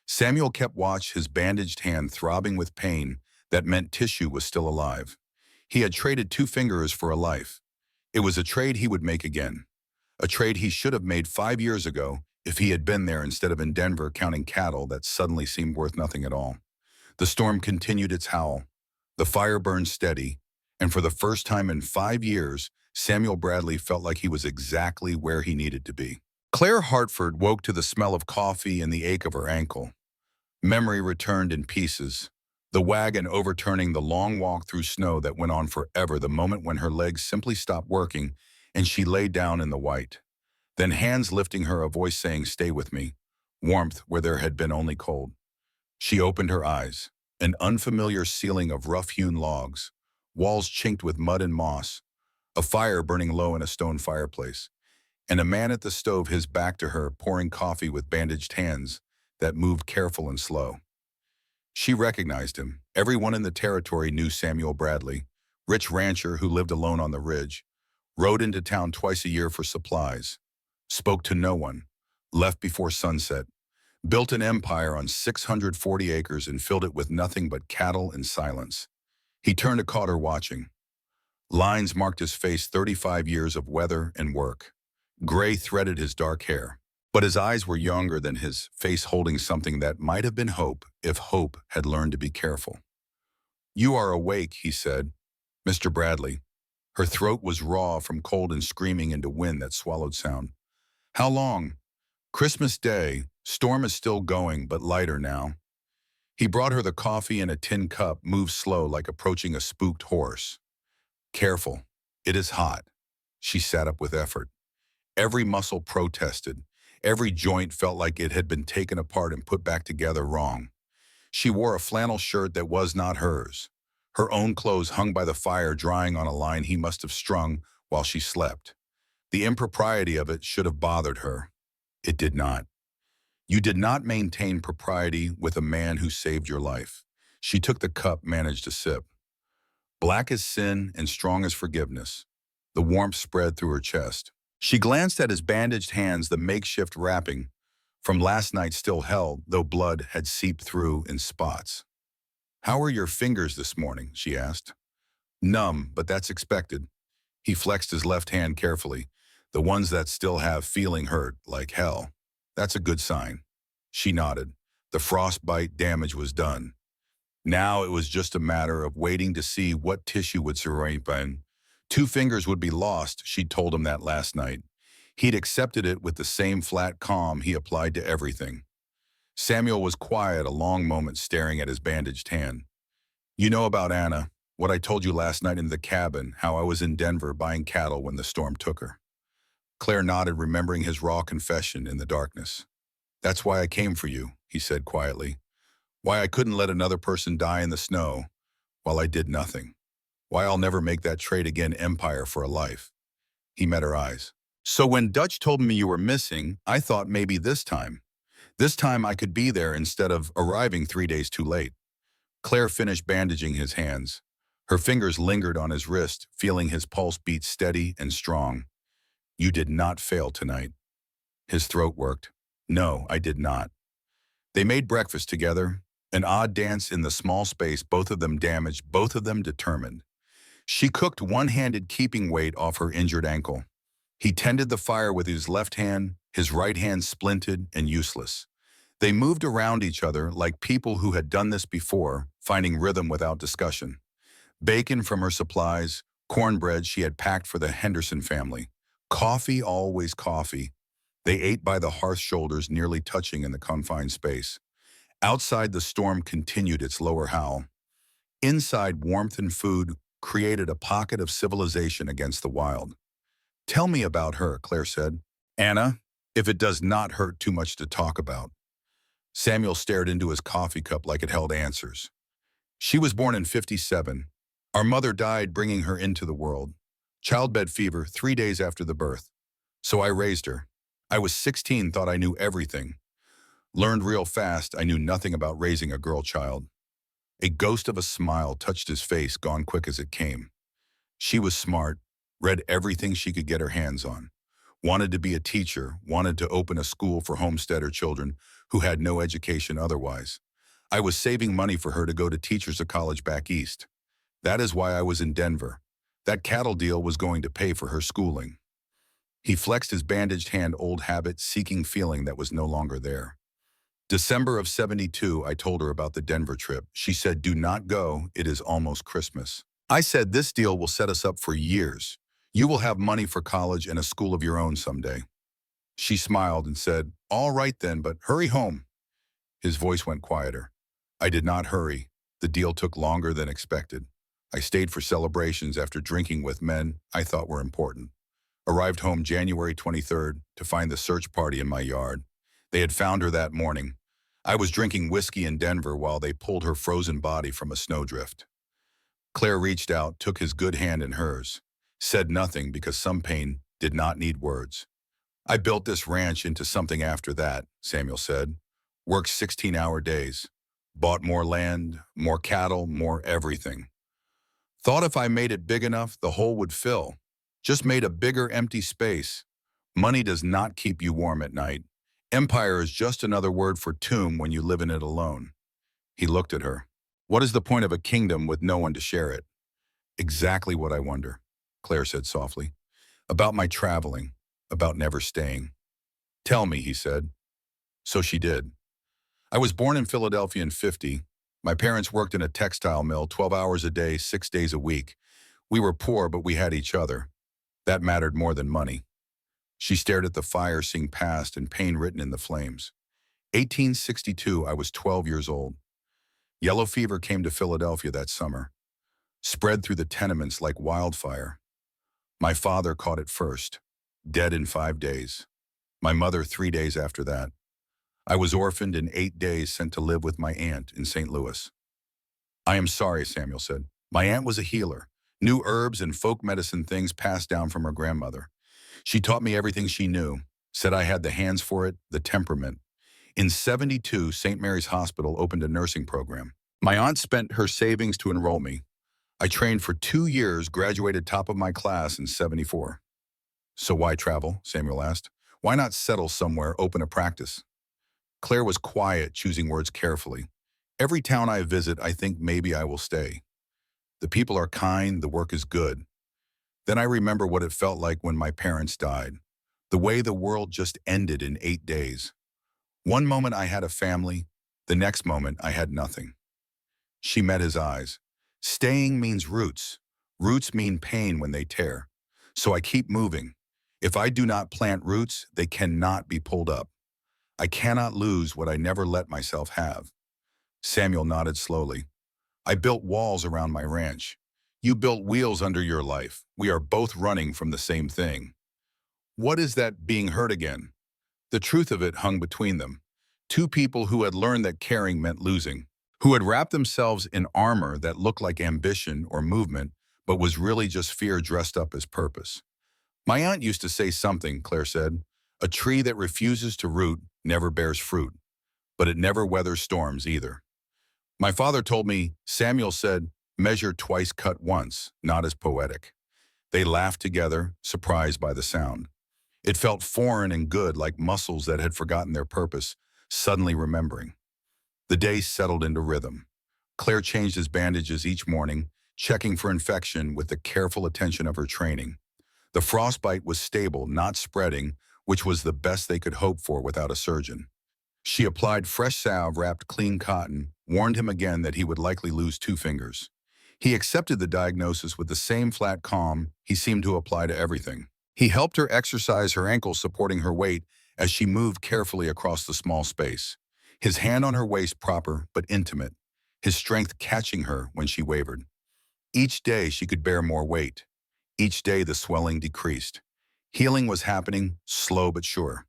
Samuel kept watch, his bandaged hand throbbing with pain that meant tissue was still alive. He had traded 2 fingers for a life. It was a trade he would make again. a trade he should have made 5 years ago if he had been there instead of in Denver counting cattle that suddenly seemed worth nothing at all. The storm continued its howl. The fire burned steady, and for the first time in 5 years, Samuel Bradley felt like he was exactly where he needed to be. Claire Hartford woke to the smell of coffee and the ache of her ankle. Memory returned in pieces, the wagon overturning the long walk through snow that went on forever, the moment when her legs simply stopped working and she lay down in the white. Then hands lifting her, a voice saying, "Stay with me," warmth where there had been only cold. She opened her eyes. An unfamiliar ceiling of rough-hewn logs, walls chinked with mud and moss, a fire burning low in a stone fireplace, and a man at the stove, his back to her, pouring coffee with bandaged hands that moved careful and slow. She recognized him. Everyone in the territory knew Samuel Bradley, rich rancher who lived alone on the ridge, rode into town twice a year for supplies, spoke to no one, left before sunset, built an empire on 640 acres and filled it with nothing but cattle and silence. He turned to Cotter, watching. Lines marked his face, 35 years of weather and work. Gray threaded his dark hair, but his eyes were younger than his face, holding something that might have been hope if hope had learned to be careful. "You are awake," he said. "Mr. Bradley." Her throat was raw from cold and screaming into wind that swallowed sound. "How long?" "Christmas Day. Storm is still going, but lighter now." He brought her the coffee in a tin cup, moved slow like approaching a spooked horse. "Careful. It is hot." She sat up with effort. Every muscle protested. Every joint felt like it had been taken apart and put back together wrong. She wore a flannel shirt that was not hers. Her own clothes hung by the fire, drying on a line he must have strung while she slept. The impropriety of it should have bothered her. It did not. "You did not maintain propriety with a man who saved your life." She took the cup, managed a sip. Black as sin and strong as forgiveness. The warmth spread through her chest. She glanced at his bandaged hands, the makeshift wrapping from last night still held, though blood had seeped through in spots. "How are your fingers this morning?" she asked. "Numb, but that's expected." He flexed his left hand carefully. "The ones that still have feeling hurt like hell. That's a good sign." She nodded. The frostbite damage was done. Now it was just a matter of waiting to see what tissue would survive. 2 fingers would be lost, she'd told him that last night. He'd accepted it with the same flat calm he applied to everything. Samuel was quiet, a long moment, staring at his bandaged hand. "You know about Anna, what I told you last night in the cabin, how I was in Denver buying cattle when the storm took her." Claire nodded, remembering his raw confession in the darkness. "That's why I came for you," he said quietly. "Why I couldn't let another person die in the snow while I did nothing. Why I'll never make that trade again, empire for a life." He met her eyes. "So when Dutch told me you were missing, I thought maybe this time I could be there instead of arriving 3 days too late." Claire finished bandaging his hands. Her fingers lingered on his wrist, feeling his pulse beat steady and strong. "You did not fail tonight." His throat worked. "No, I did not." They made breakfast together, an odd dance in the small space, both of them damaged, both of them determined. She cooked one-handed, keeping weight off her injured ankle. He tended the fire with his left hand, his right hand splinted and useless. They moved around each other like people who had done this before, finding rhythm without discussion. Bacon from her supplies, cornbread she had packed for the Henderson family. Coffee, always coffee. They ate by the hearth shoulders, nearly touching in the confined space. Outside, the storm continued its lower howl. Inside, warmth and food created a pocket of civilization against the wild. "Tell me about her," Claire said. "Anna, if it does not hurt too much to talk about." Samuel stared into his coffee cup like it held answers. "She was born in 57. Our mother died bringing her into the world. Childbed fever 3 days after the birth. So I raised her. I was 16, thought I knew everything. Learned real fast I knew nothing about raising a girl child." A ghost of a smile touched his face, gone quick as it came. She was smart, read everything she could get her hands on. Wanted to be a teacher, wanted to open a school for homesteader children who had no education otherwise. I was saving money for her to go to teachers of college back east. That is why I was in Denver. That cattle deal was going to pay for her schooling. He flexed his bandaged hand, old habit, seeking feeling that was no longer there. December of 72, I told her about the Denver trip. She said, "Do not go, it is almost Christmas." I said, "This deal will set us up for years. You will have money for college and a school of your own someday." She smiled and said, "All right then, but hurry home." His voice went quieter. I did not hurry. The deal took longer than expected. I stayed for celebrations after drinking with men I thought were important. Arrived home January 23rd to find the search party in my yard. They had found her that morning. I was drinking whiskey in Denver while they pulled her frozen body from a snowdrift. Claire reached out, took his good hand in hers, said nothing because some pain did not need words. "I built this ranch into something after that," Samuel said. "Worked 16-hour days. Bought more land, more cattle, more everything. Thought if I made it big enough, the hole would fill. Just made a bigger empty space. Money does not keep you warm at night. Empire is just another word for tomb when you live in it alone." He looked at her. "What is the point of a kingdom with no one to share it?" "Exactly what I wonder," Claire said softly. "About my traveling, about never staying." "Tell me," he said. So she did. I was born in Philadelphia in '50. My parents worked in a textile mill 12 hours a day, 6 days a week. We were poor, but we had each other. That mattered more than money. She stared at the fire, seeing past and pain written in the flames. 1862, I was 12 years old. Yellow fever came to Philadelphia that summer. Spread through the tenements like wildfire. My father caught it first, dead in 5 days. My mother 3 days after that. I was orphaned in 8 days, sent to live with my aunt in St. Louis. "I am sorry," Samuel said. "My aunt was a healer. Knew herbs and folk medicine things passed down from her grandmother. She taught me everything she knew, said I had the hands for it, the temperament. In '72, St. Mary's Hospital opened a nursing program. My aunt spent her savings to enroll me. I trained for 2 years, graduated top of my class in '74. "So why travel?" Samuel asked. "Why not settle somewhere, open a practice?" Claire was quiet, choosing words carefully. "Every town I visit, I think maybe I will stay. The people are kind, the work is good." Then I remember what it felt like when my parents died. The way the world just ended in 8 days. One moment I had a family, the next moment I had nothing. She met his eyes. "Staying means roots. Roots mean pain when they tear. So I keep moving. If I do not plant roots, they cannot be pulled up. I cannot lose what I never let myself have." Samuel nodded slowly. "I built walls around my ranch. You built wheels under your life. We are both running from the same thing." What is that, being hurt again? The truth of it hung between them. Two people who had learned that caring meant losing, who had wrapped themselves in armor that looked like ambition or movement, but was really just fear dressed up as purpose. "My aunt used to say something," Claire said. "A tree that refuses to root never bears fruit, but it never weathers storms either." My father told me, Samuel said, "Measure twice, cut once," not as poetic. They laughed together, surprised by the sound. It felt foreign and good, like muscles that had forgotten their purpose, suddenly remembering. The day settled into rhythm. Claire changed his bandages each morning, checking for infection with the careful attention of her training. The frostbite was stable, not spreading, which was the best they could hope for without a surgeon. She applied fresh salve wrapped clean cotton, warned him again that he would likely lose 2 fingers. He accepted the diagnosis with the same flat calm he seemed to apply to everything. He helped her exercise her ankles, supporting her weight as she moved carefully across the small space. His hand on her waist, proper but intimate, his strength catching her when she wavered. Each day she could bear more weight. Each day the swelling decreased. Healing was happening, slow but sure.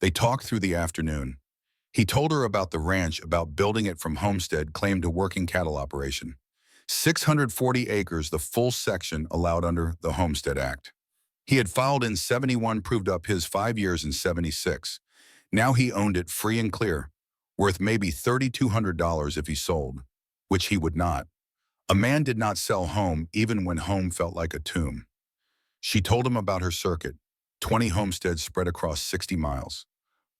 They talked through the afternoon. He told her about the ranch, about building it from homestead claim to working cattle operation. 640 acres, the full section allowed under the Homestead Act. He had filed in '71, proved up his 5 years in '76. Now he owned it free and clear, worth maybe $3,200 if he sold, which he would not. A man did not sell home even when home felt like a tomb. She told him about her circuit, 20 homesteads spread across 60 miles.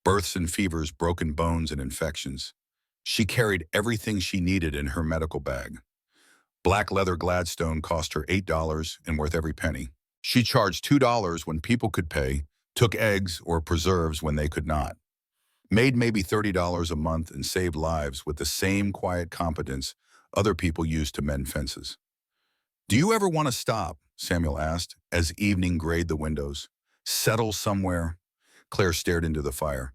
Births and fevers, broken bones and infections. She carried everything she needed in her medical bag. Black leather Gladstone cost her $8 and worth every penny. She charged $2 when people could pay, took eggs or preserves when they could not, made maybe $30 a month and saved lives with the same quiet competence other people used to mend fences. "Do you ever want to stop?" Samuel asked, as evening grayed the windows. "Settle somewhere?" Claire stared into the fire.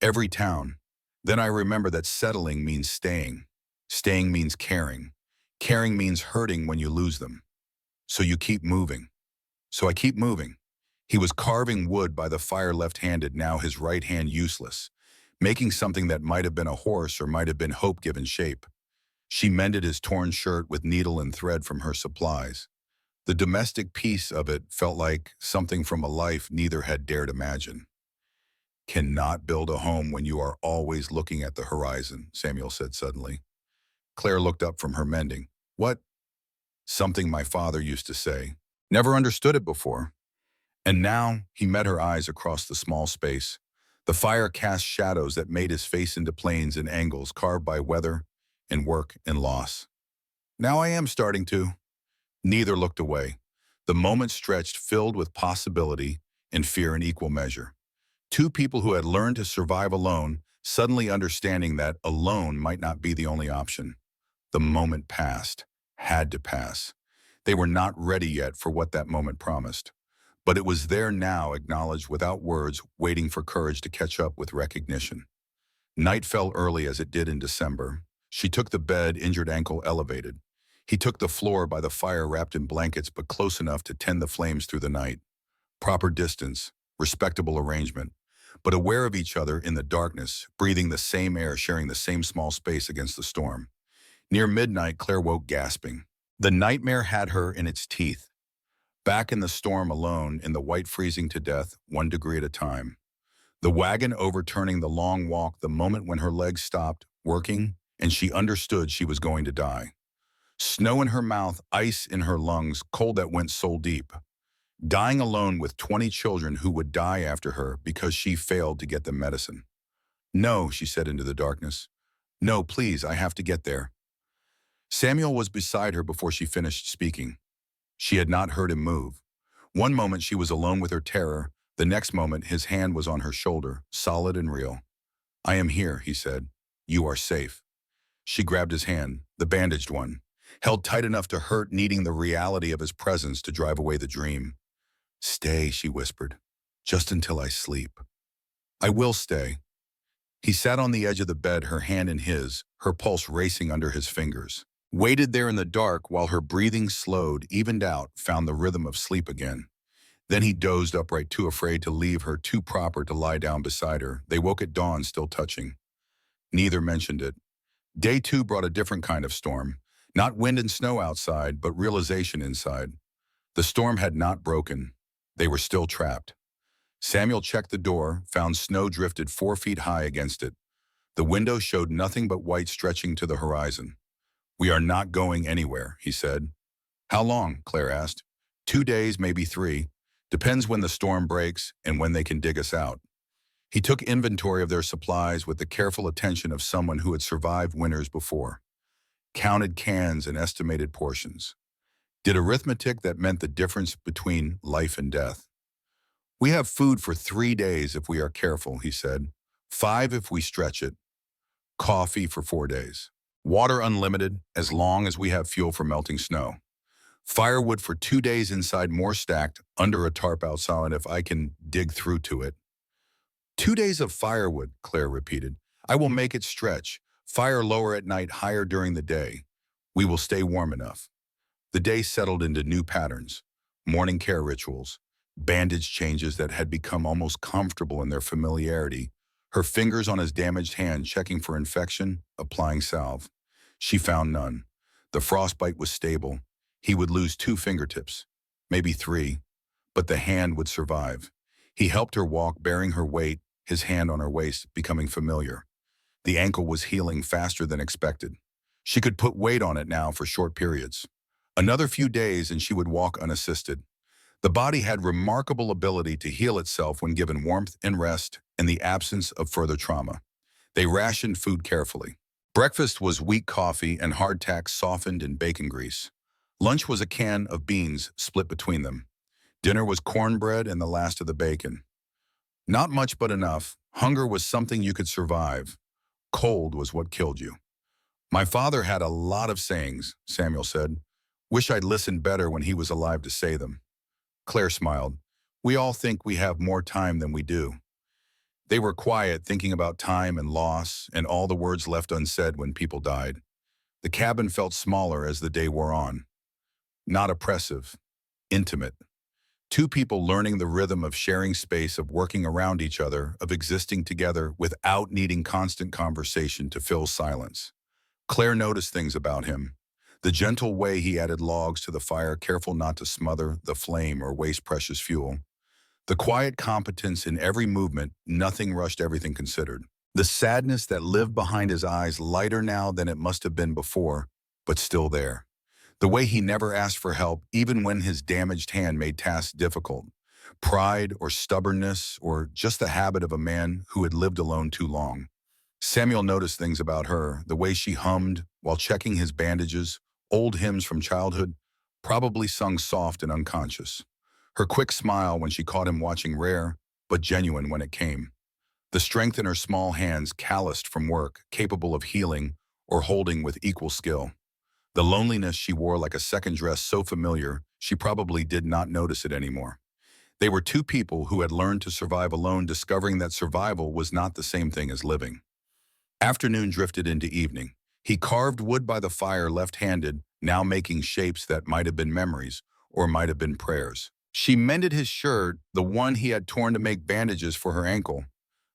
"Every town. Then I remember that settling means staying. Staying means caring. Caring means hurting when you lose them. So you keep moving." "So I keep moving." He was carving wood by the fire left-handed, now his right hand useless, making something that might have been a horse or might have been hope given shape. She mended his torn shirt with needle and thread from her supplies. The domestic piece of it felt like something from a life neither had dared imagine. "Cannot build a home when you are always looking at the horizon," Samuel said suddenly. Claire looked up from her mending. "What?" "Something my father used to say. Never understood it before." And now he met her eyes across the small space. The fire cast shadows that made his face into planes and angles carved by weather and work and loss. "Now I am starting to." Neither looked away. The moment stretched, filled with possibility and fear in equal measure. Two people who had learned to survive alone, suddenly understanding that alone might not be the only option. The moment passed, had to pass. They were not ready yet for what that moment promised. But it was there now, acknowledged without words, waiting for courage to catch up with recognition. Night fell early as it did in December. She took the bed, injured ankle elevated. He took the floor by the fire, wrapped in blankets but close enough to tend the flames through the night. Proper distance, respectable arrangement, but aware of each other in the darkness, breathing the same air, sharing the same small space against the storm. Near midnight, Claire woke gasping. The nightmare had her in its teeth. Back in the storm alone, in the white freezing to death, 1 degree at a time. The wagon overturning the long walk, the moment when her legs stopped working and she understood she was going to die. Snow in her mouth, ice in her lungs, cold that went soul deep. Dying alone with 20 children who would die after her because she failed to get them medicine. "No," she said into the darkness. "No, please, I have to get there." Samuel was beside her before she finished speaking. She had not heard him move. One moment she was alone with her terror, the next moment his hand was on her shoulder, solid and real. "I am here," he said. "You are safe." She grabbed his hand, the bandaged one, held tight enough to hurt, needing the reality of his presence to drive away the dream. "Stay," she whispered, "just until I sleep." "I will stay." He sat on the edge of the bed, her hand in his, her pulse racing under his fingers. Waited there in the dark while her breathing slowed, evened out, found the rhythm of sleep again. Then he dozed upright, too afraid to leave her, too proper to lie down beside her. They woke at dawn, still touching. Neither mentioned it. Day 2 brought a different kind of storm. Not wind and snow outside, but realization inside. The storm had not broken. They were still trapped. Samuel checked the door, found snow drifted 4 feet high against it. The window showed nothing but white stretching to the horizon. "We are not going anywhere," he said. "How long?" Claire asked. 2 days, maybe 3. Depends when the storm breaks and when they can dig us out." He took inventory of their supplies with the careful attention of someone who had survived winters before. Counted cans and estimated portions. Did arithmetic that meant the difference between life and death. "We have food for 3 days if we are careful," he said. 5 if we stretch it. Coffee for 4 days. Water unlimited, as long as we have fuel for melting snow. Firewood for 2 days inside, more stacked, under a tarp outside if I can dig through to it. 2 days of firewood," Claire repeated. "I will make it stretch. Fire lower at night, higher during the day. We will stay warm enough." The day settled into new patterns. Morning care rituals. Bandage changes that had become almost comfortable in their familiarity. Her fingers on his damaged hand, checking for infection, applying salve. She found none. The frostbite was stable. He would lose 2 fingertips, maybe 3, but the hand would survive. He helped her walk, bearing her weight, his hand on her waist, becoming familiar. The ankle was healing faster than expected. She could put weight on it now for short periods. Another few days and she would walk unassisted. The body had remarkable ability to heal itself when given warmth and rest in the absence of further trauma. They rationed food carefully. Breakfast was weak coffee and hardtack softened in bacon grease. Lunch was a can of beans split between them. Dinner was cornbread and the last of the bacon. Not much but enough. Hunger was something you could survive. Cold was what killed you. My father had a lot of sayings, Samuel said. Wish I'd listened better when he was alive to say them. Claire smiled. We all think we have more time than we do. They were quiet, thinking about time and loss and all the words left unsaid when people died. The cabin felt smaller as the day wore on. Not oppressive, intimate. Two people learning the rhythm of sharing space, of working around each other, of existing together without needing constant conversation to fill silence. Claire noticed things about him. The gentle way he added logs to the fire, careful not to smother the flame or waste precious fuel. The quiet competence in every movement, nothing rushed, everything considered. The sadness that lived behind his eyes, lighter now than it must have been before, but still there. The way he never asked for help, even when his damaged hand made tasks difficult. Pride or stubbornness or just the habit of a man who had lived alone too long. Samuel noticed things about her, the way she hummed while checking his bandages, old hymns from childhood, probably sung soft and unconscious. Her quick smile when she caught him watching, rare, but genuine when it came. The strength in her small hands, calloused from work, capable of healing or holding with equal skill. The loneliness she wore like a second dress, so familiar, she probably did not notice it anymore. They were two people who had learned to survive alone, discovering that survival was not the same thing as living. Afternoon drifted into evening. He carved wood by the fire left-handed, now making shapes that might have been memories or might have been prayers. She mended his shirt, the one he had torn to make bandages for her ankle.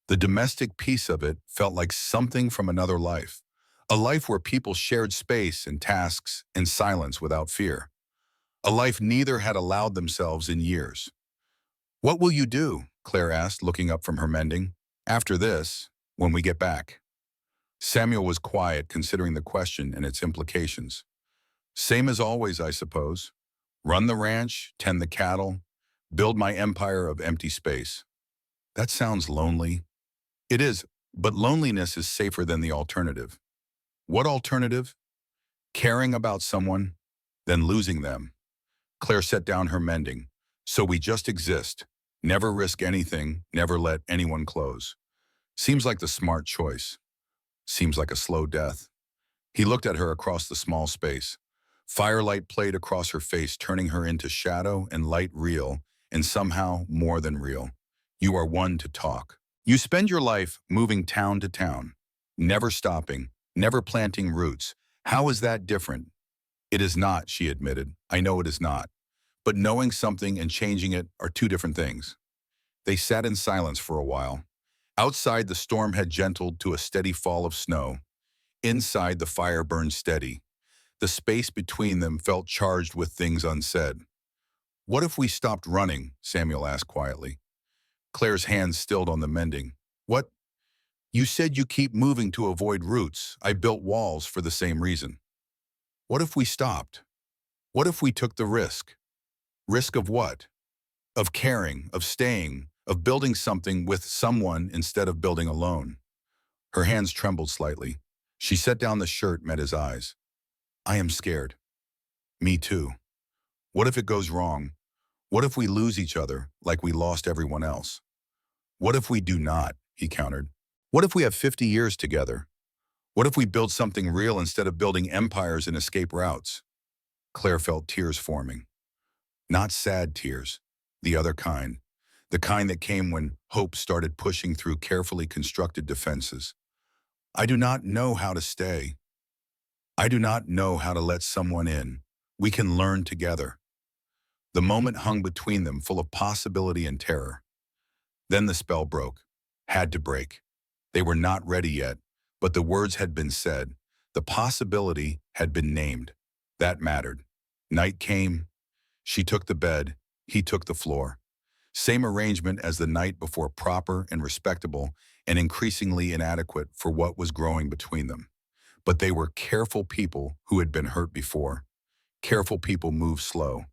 The domestic piece of it felt like something from another life. A life where people shared space and tasks in silence without fear. A life neither had allowed themselves in years. What will you do? Claire asked, looking up from her mending. After this, when we get back. Samuel was quiet, considering the question and its implications. Same as always, I suppose. Run the ranch, tend the cattle, build my empire of empty space. That sounds lonely. It is, but loneliness is safer than the alternative. What alternative? Caring about someone, then losing them. Claire set down her mending. So we just exist. Never risk anything, never let anyone close. Seems like the smart choice. Seems like a slow death. He looked at her across the small space. Firelight played across her face, turning her into shadow and light, real, and somehow more than real. You are one to talk. You spend your life moving town to town, never stopping, never planting roots. How is that different? It is not, she admitted. I know it is not. But knowing something and changing it are two different things. They sat in silence for a while. Outside, the storm had gentled to a steady fall of snow. Inside, the fire burned steady. The space between them felt charged with things unsaid. What if we stopped running? Samuel asked quietly. Claire's hands stilled on the mending. What? You said you keep moving to avoid roots. I built walls for the same reason. What if we stopped? What if we took the risk? Risk of what? Of caring, of staying, of building something with someone instead of building alone. Her hands trembled slightly. She set down the shirt, met his eyes. I am scared. Me too. What if it goes wrong? What if we lose each other like we lost everyone else? What if we do not? He countered. What if we have 50 years together? What if we build something real instead of building empires and escape routes? Claire felt tears forming. Not sad tears, the other kind. The kind that came when hope started pushing through carefully constructed defenses. I do not know how to stay. I do not know how to let someone in. We can learn together. The moment hung between them, full of possibility and terror. Then the spell broke. Had to break. They were not ready yet, but the words had been said. The possibility had been named. That mattered. Night came. She took the bed. He took the floor. Same arrangement as the night before, proper and respectable, and increasingly inadequate for what was growing between them. But they were careful people who had been hurt before. Careful people move slow.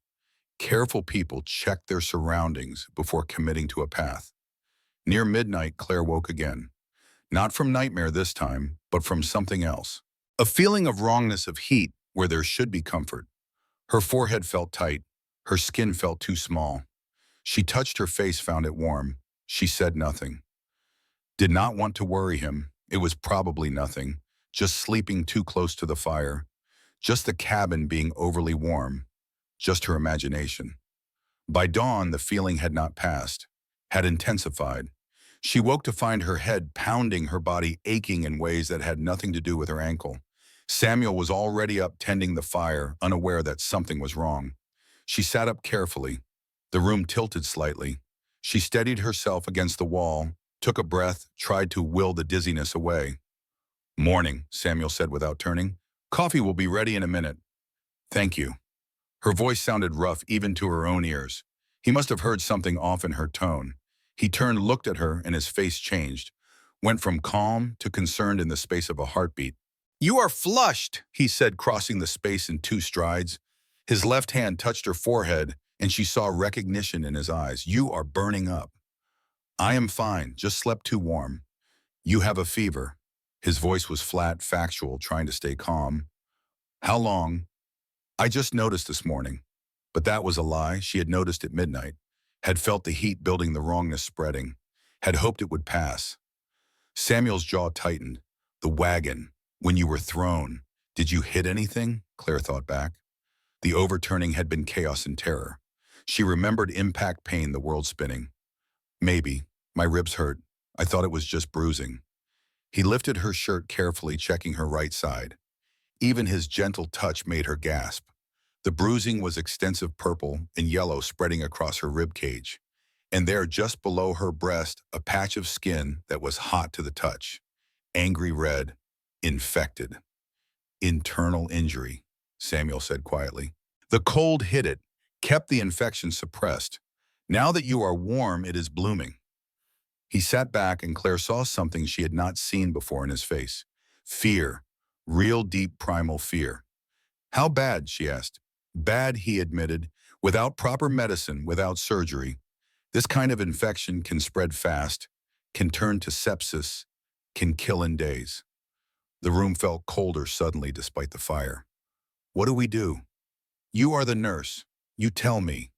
Careful people check their surroundings before committing to a path. Near midnight, Claire woke again. Not from nightmare this time, but from something else. A feeling of wrongness, of heat where there should be comfort. Her forehead felt tight. Her skin felt too small. She touched her face, found it warm. She said nothing. Did not want to worry him. It was probably nothing. Just sleeping too close to the fire. Just the cabin being overly warm. Just her imagination. By dawn, the feeling had not passed, had intensified. She woke to find her head pounding, her body aching in ways that had nothing to do with her ankle. Samuel was already up tending the fire, unaware that something was wrong. She sat up carefully. The room tilted slightly. She steadied herself against the wall, took a breath, tried to will the dizziness away. "Morning," Samuel said without turning. "Coffee will be ready in a minute." "Thank you." Her voice sounded rough even to her own ears. He must have heard something off in her tone. He turned, looked at her, and his face changed. Went from calm to concerned in the space of a heartbeat. "You are flushed," he said, crossing the space in 2 strides. His left hand touched her forehead, and she saw recognition in his eyes. "You are burning up." "I am fine, just slept too warm." "You have a fever." His voice was flat, factual, trying to stay calm. "How long?" "I just noticed this morning." But that was a lie. She had noticed at midnight, had felt the heat building, the wrongness spreading, had hoped it would pass. Samuel's jaw tightened. "The wagon. When you were thrown. Did you hit anything?" Claire thought back. The overturning had been chaos and terror. She remembered impact pain, the world spinning. "Maybe. My ribs hurt. I thought it was just bruising." He lifted her shirt carefully, checking her right side. Even his gentle touch made her gasp. The bruising was extensive, purple and yellow, spreading across her rib cage. And there, just below her breast, a patch of skin that was hot to the touch. Angry red. Infected. "Internal injury," Samuel said quietly. "The cold hit it, kept the infection suppressed. Now that you are warm, it is blooming." He sat back, and Claire saw something she had not seen before in his face. Fear. Real deep primal fear. "How bad?" she asked. "Bad," he admitted. "Without proper medicine, without surgery. This kind of infection can spread fast, can turn to sepsis, can kill in days." The room felt colder suddenly despite the fire. "What do we do?" "You are the nurse. You tell me."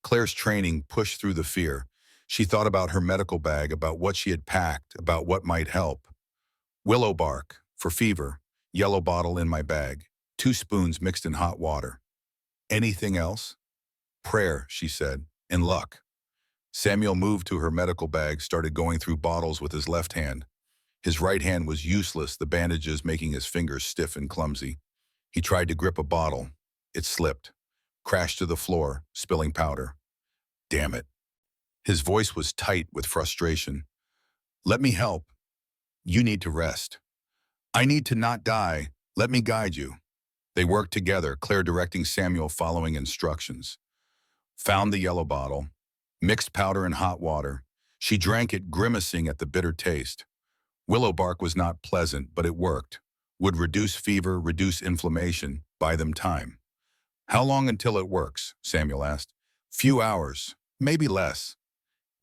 Claire's training pushed through the fear. She thought about her medical bag, about what she had packed, about what might help. "Willow bark, for fever. Yellow bottle in my bag. 2 spoons mixed in hot water." "Anything else?" "Prayer," she said, "and luck." Samuel moved to her medical bag, started going through bottles with his left hand. His right hand was useless, the bandages making his fingers stiff and clumsy. He tried to grip a bottle. It slipped, crashed to the floor, spilling powder. "Damn it." His voice was tight with frustration. "Let me help." "You need to rest." "I need to not die. Let me guide you." They worked together, Claire directing, Samuel following instructions. Found the yellow bottle, mixed powder and hot water. She drank it, grimacing at the bitter taste. Willow bark was not pleasant, but it worked. Would reduce fever, reduce inflammation, buy them time. "How long until it works?" Samuel asked. "Few hours, maybe less."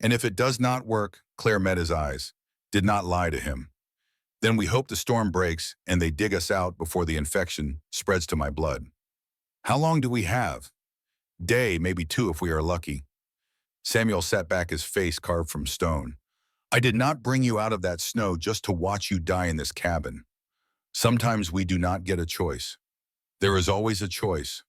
"And if it does not work," Claire met his eyes, did not lie to him. "Then we hope the storm breaks and they dig us out before the infection spreads to my blood." "How long do we have?" "Day, maybe 2 if we are lucky." Samuel sat back, his face carved from stone. "I did not bring you out of that snow just to watch you die in this cabin. Sometimes we do not get a choice. There is always a choice."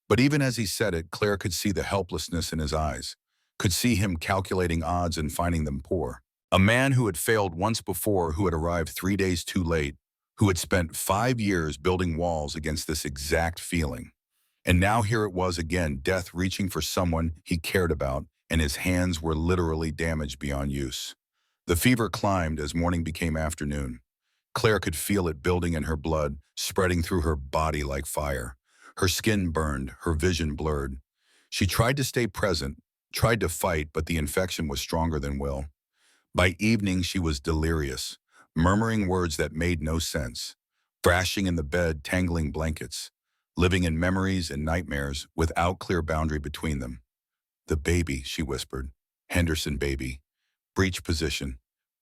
But even as he said it, Claire could see the helplessness in his eyes, could see him calculating odds and finding them poor. A man who had failed once before, who had arrived 3 days too late, who had spent 5 years building walls against this exact feeling. And now here it was again, death reaching for someone he cared about, and his hands were literally damaged beyond use. The fever climbed as morning became afternoon. Claire could feel it building in her blood, spreading through her body like fire. Her skin burned, her vision blurred. She tried to stay present, tried to fight, but the infection was stronger than will. By evening, she was delirious, murmuring words that made no sense, thrashing in the bed, tangling blankets, living in memories and nightmares without clear boundary between them. "The baby," she whispered. "Henderson baby. Breech position.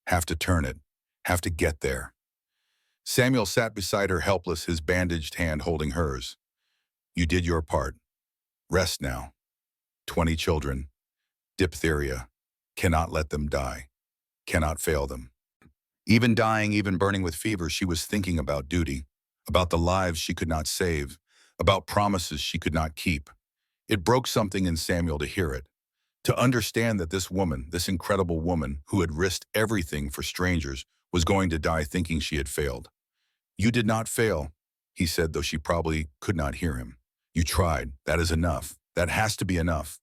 Have to turn it. Have to get there." Samuel sat beside her, helpless, his bandaged hand holding hers. "You did your part. Rest now. 20 children. Diphtheria. Cannot let them die. Cannot fail them. Even dying, even burning with fever, she was thinking about duty, about the lives she could not save, about promises she could not keep. It broke something in Samuel to hear it, to understand that this woman, this incredible woman who had risked everything for strangers, was going to die thinking she had failed. "You did not fail," he said, though she probably could not hear him. "You tried. That is enough. That has to be enough."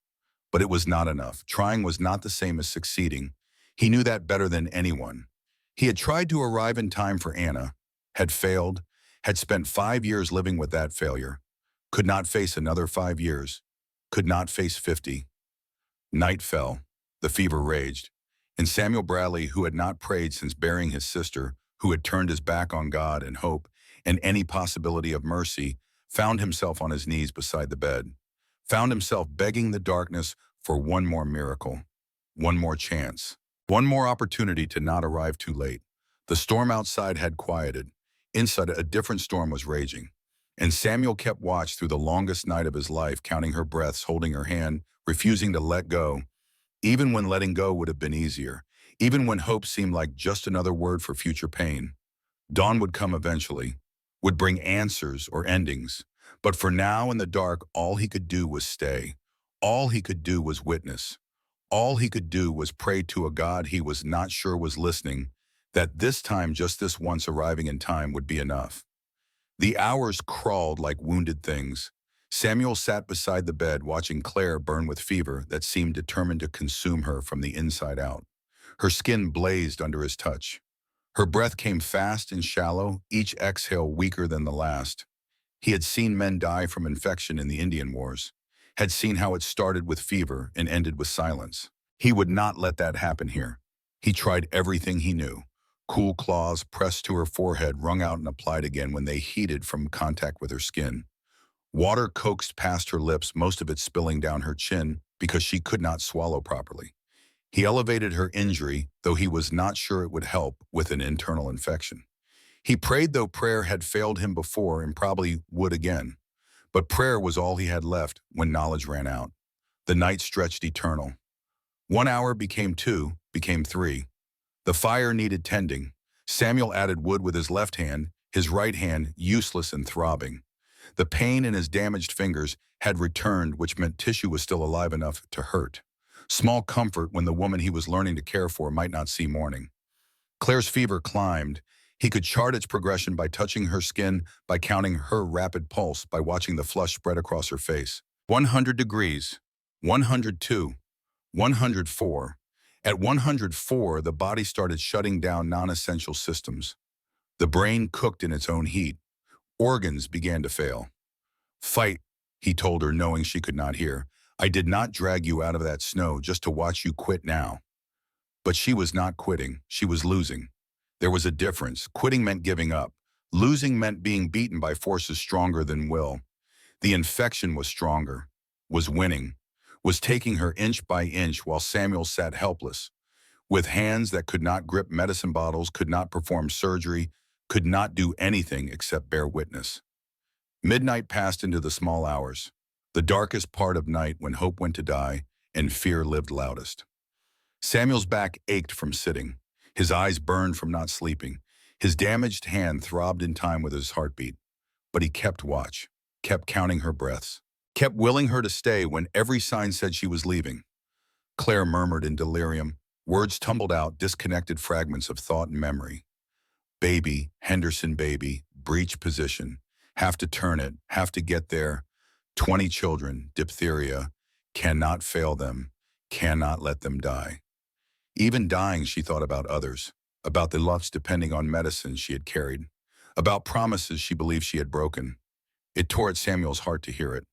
But it was not enough. Trying was not the same as succeeding. He knew that better than anyone. He had tried to arrive in time for Anna, had failed, had spent 5 years living with that failure, could not face another 5 years, could not face 50. Night fell. The fever raged. And Samuel Bradley, who had not prayed since burying his sister, who had turned his back on God and hope and any possibility of mercy, found himself on his knees beside the bed, found himself begging the darkness for one more miracle, one more chance, one more opportunity to not arrive too late. The storm outside had quieted. Inside, a different storm was raging. And Samuel kept watch through the longest night of his life, counting her breaths, holding her hand, refusing to let go, even when letting go would have been easier, even when hope seemed like just another word for future pain. Dawn would come eventually, would bring answers or endings. But for now in the dark, all he could do was stay. All he could do was witness. All he could do was pray to a God he was not sure was listening, that this time, just this once arriving in time, would be enough. The hours crawled like wounded things. Samuel sat beside the bed watching Claire burn with fever that seemed determined to consume her from the inside out. Her skin blazed under his touch. Her breath came fast and shallow, each exhale weaker than the last. He had seen men die from infection in the Indian Wars, had seen how it started with fever and ended with silence. He would not let that happen here. He tried everything he knew. Cool claws pressed to her forehead, wrung out and applied again when they heated from contact with her skin. Water coaxed past her lips, most of it spilling down her chin because she could not swallow properly. He elevated her injury, though he was not sure it would help with an internal infection. He prayed, though prayer had failed him before and probably would again. But prayer was all he had left when knowledge ran out. The night stretched eternal. 1 hour became 2, became 3. The fire needed tending. Samuel added wood with his left hand, his right hand useless and throbbing. The pain in his damaged fingers had returned, which meant tissue was still alive enough to hurt. Small comfort when the woman he was learning to care for might not see morning. Claire's fever climbed. He could chart its progression by touching her skin, by counting her rapid pulse, by watching the flush spread across her face. 100 degrees, 102, 104. At 104, the body started shutting down non-essential systems. The brain cooked in its own heat. Organs began to fail. "Fight," he told her, knowing she could not hear. "I did not drag you out of that snow just to watch you quit now." But she was not quitting. She was losing. There was a difference. Quitting meant giving up. Losing meant being beaten by forces stronger than will. The infection was stronger, was winning, was taking her inch by inch while Samuel sat helpless, with hands that could not grip medicine bottles, could not perform surgery, could not do anything except bear witness. Midnight passed into the small hours, the darkest part of night when hope went to die and fear lived loudest. Samuel's back ached from sitting. His eyes burned from not sleeping. His damaged hand throbbed in time with his heartbeat. But he kept watch, kept counting her breaths, kept willing her to stay when every sign said she was leaving. Claire murmured in delirium. Words tumbled out, disconnected fragments of thought and memory. "Baby, Henderson baby, breech position. Have to turn it, have to get there. 20 children, diphtheria. Cannot fail them, cannot let them die." Even dying, she thought about others, about the loves depending on medicines she had carried, about promises she believed she had broken. It tore at Samuel's heart to hear it.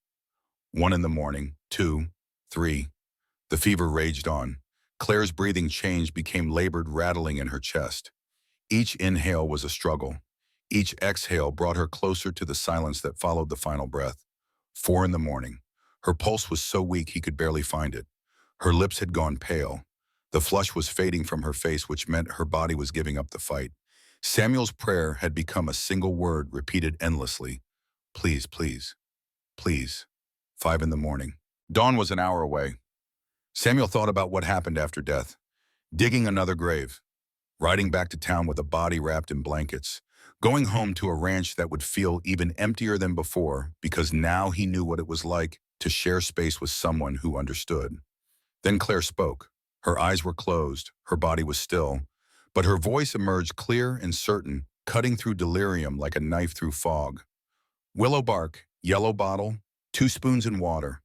1 in the morning, 2, 3. The fever raged on. Claire's breathing changed, became labored, rattling in her chest. Each inhale was a struggle. Each exhale brought her closer to the silence that followed the final breath. 4 in the morning. Her pulse was so weak he could barely find it. Her lips had gone pale. The flush was fading from her face, which meant her body was giving up the fight. Samuel's prayer had become a single word repeated endlessly. "Please, please, please." 5 in the morning. Dawn was an hour away. Samuel thought about what happened after death, digging another grave, riding back to town with a body wrapped in blankets, going home to a ranch that would feel even emptier than before because now he knew what it was like to share space with someone who understood. Then Claire spoke. Her eyes were closed, her body was still, but her voice emerged clear and certain, cutting through delirium like a knife through fog. Willow bark, yellow bottle, 2 spoons in water.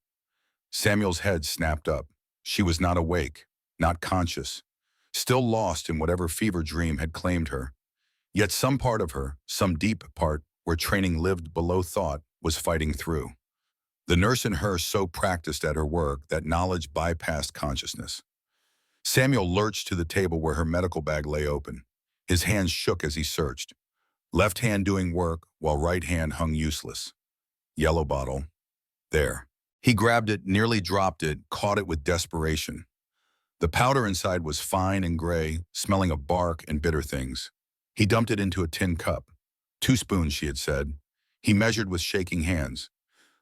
Samuel's head snapped up. She was not awake, not conscious, still lost in whatever fever dream had claimed her. Yet some part of her, some deep part where training lived below thought, was fighting through. The nurse in her so practiced at her work that knowledge bypassed consciousness. Samuel lurched to the table where her medical bag lay open. His hands shook as he searched, left hand doing work while right hand hung useless. Yellow bottle. There. He grabbed it, nearly dropped it, caught it with desperation. The powder inside was fine and gray, smelling of bark and bitter things. He dumped it into a tin cup. 2 spoons, she had said. He measured with shaking hands.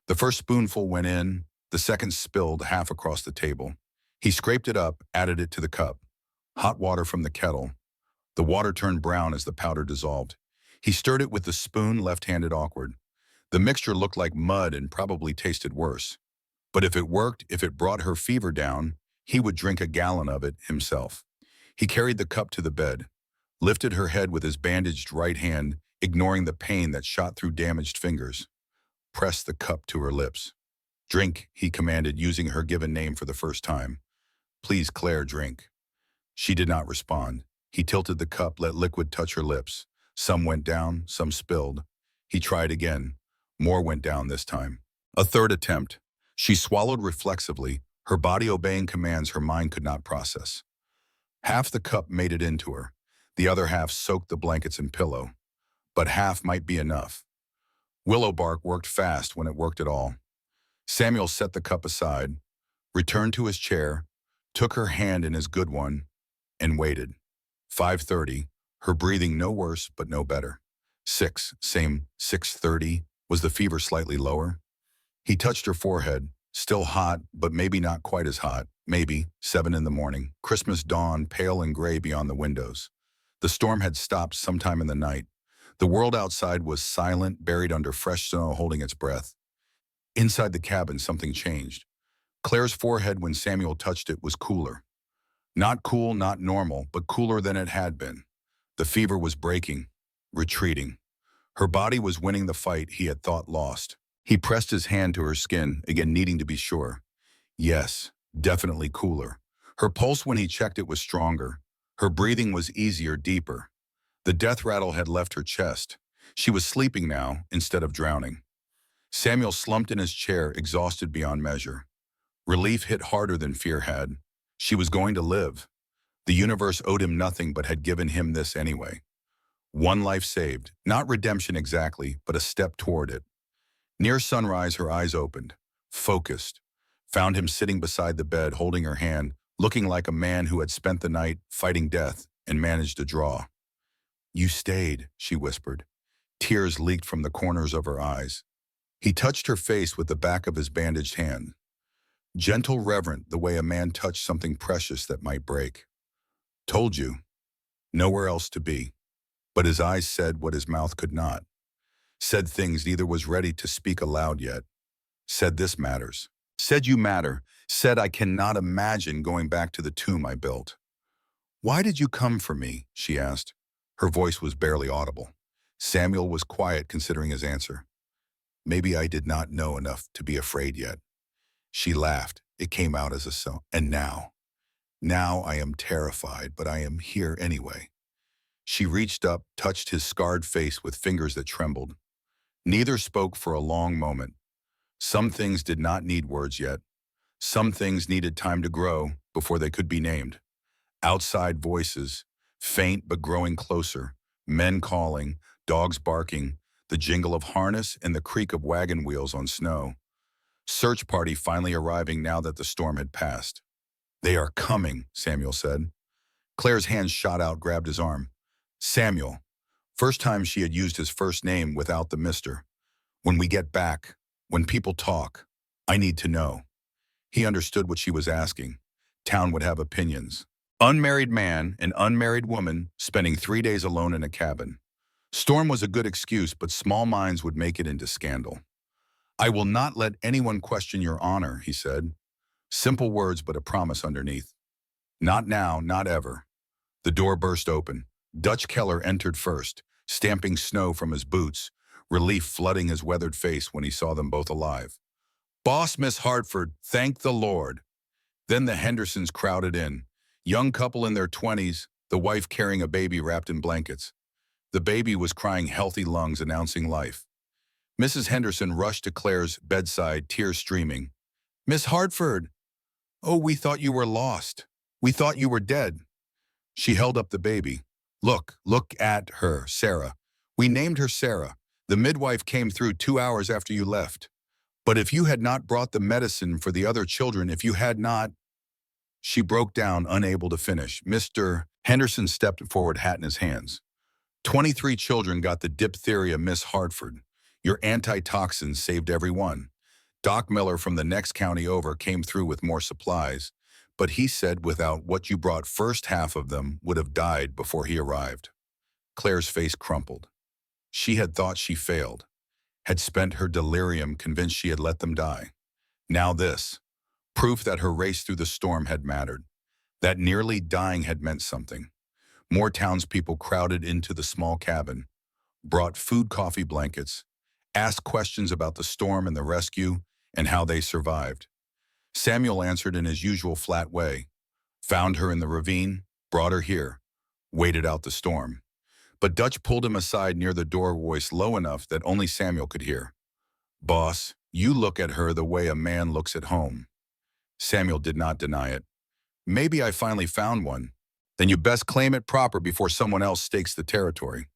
The first spoonful went in, the second spilled half across the table. He scraped it up, added it to the cup. Hot water from the kettle. The water turned brown as the powder dissolved. He stirred it with the spoon, left-handed awkward. The mixture looked like mud and probably tasted worse. But if it worked, if it brought her fever down, he would drink a gallon of it himself. He carried the cup to the bed, lifted her head with his bandaged right hand, ignoring the pain that shot through damaged fingers. Pressed the cup to her lips. Drink, he commanded, using her given name for the first time. Please, Claire, drink. She did not respond. He tilted the cup, let liquid touch her lips. Some went down, some spilled. He tried again. More went down this time. A third attempt. She swallowed reflexively, her body obeying commands her mind could not process. Half the cup made it into her. The other half soaked the blankets and pillow. But half might be enough. Willow bark worked fast when it worked at all. Samuel set the cup aside, returned to his chair, took her hand in his good one, and waited. 5:30, her breathing no worse but no better. 6, same 6:30, was the fever slightly lower? He touched her forehead, still hot, but maybe not quite as hot. Maybe 7 in the morning. Christmas dawn, pale and gray beyond the windows. The storm had stopped sometime in the night. The world outside was silent, buried under fresh snow, holding its breath. Inside the cabin, something changed. Claire's forehead, when Samuel touched it, was cooler. Not cool, not normal, but cooler than it had been. The fever was breaking, retreating. Her body was winning the fight he had thought lost. He pressed his hand to her skin, again needing to be sure. Yes, definitely cooler. Her pulse when he checked it was stronger. Her breathing was easier, deeper. The death rattle had left her chest. She was sleeping now, instead of drowning. Samuel slumped in his chair, exhausted beyond measure. Relief hit harder than fear had. She was going to live. The universe owed him nothing but had given him this anyway. One life saved, not redemption exactly, but a step toward it. Near sunrise, her eyes opened, focused, found him sitting beside the bed, holding her hand, looking like a man who had spent the night fighting death and managed to draw. You stayed, she whispered. Tears leaked from the corners of her eyes. He touched her face with the back of his bandaged hand. Gentle, reverent, the way a man touched something precious that might break. Told you. Nowhere else to be. But his eyes said what his mouth could not. Said things neither was ready to speak aloud yet. Said this matters. Said you matter. Said I cannot imagine going back to the tomb I built. Why did you come for me? She asked. Her voice was barely audible. Samuel was quiet, considering his answer. Maybe I did not know enough to be afraid yet. She laughed. It came out as a song. And now? Now I am terrified, but I am here anyway. She reached up, touched his scarred face with fingers that trembled. Neither spoke for a long moment. Some things did not need words yet. Some things needed time to grow before they could be named. Outside voices, faint but growing closer, men calling, dogs barking, the jingle of harness and the creak of wagon wheels on snow. Search party finally arriving now that the storm had passed. They are coming, Samuel said. Claire's hand shot out, grabbed his arm. Samuel. First time she had used his first name without the mister. When we get back, when people talk, I need to know. He understood what she was asking. town would have opinions. Unmarried man and unmarried woman spending 3 days alone in a cabin. Storm was a good excuse, but small minds would make it into scandal. I will not let anyone question your honor, he said. Simple words, but a promise underneath. Not now, not ever. The door burst open. Dutch Keller entered first, stamping snow from his boots, relief flooding his weathered face when he saw them both alive. Boss, Miss Hartford, thank the Lord. Then the Hendersons crowded in. Young couple in their 20s, the wife carrying a baby wrapped in blankets. The baby was crying healthy lungs, announcing life. Mrs. Henderson rushed to Claire's bedside, tears streaming. Miss Hartford! Oh, we thought you were lost. We thought you were dead. She held up the baby. Look at her, Sarah. We named her Sarah. The midwife came through 2 hours after you left. But if you had not brought the medicine for the other children, if you had not... She broke down, unable to finish. Mr. Henderson stepped forward, hat in his hands. 23 children got the diphtheria, Miss Hartford. Your antitoxins saved every one. Doc Miller from the next county over came through with more supplies, but he said without what you brought, first half of them would have died before he arrived. Claire's face crumpled. She had thought she failed, had spent her delirium convinced she had let them die. Now this, proof that her race through the storm had mattered, that nearly dying had meant something. More townspeople crowded into the small cabin, brought food, coffee, blankets, asked questions about the storm and the rescue and how they survived. Samuel answered in his usual flat way. Found her in the ravine, brought her here, waited out the storm. But Dutch pulled him aside near the door, voice low enough that only Samuel could hear. Boss, you look at her the way a man looks at home. Samuel did not deny it. Maybe I finally found one. Then you best claim it proper before someone else stakes the territory.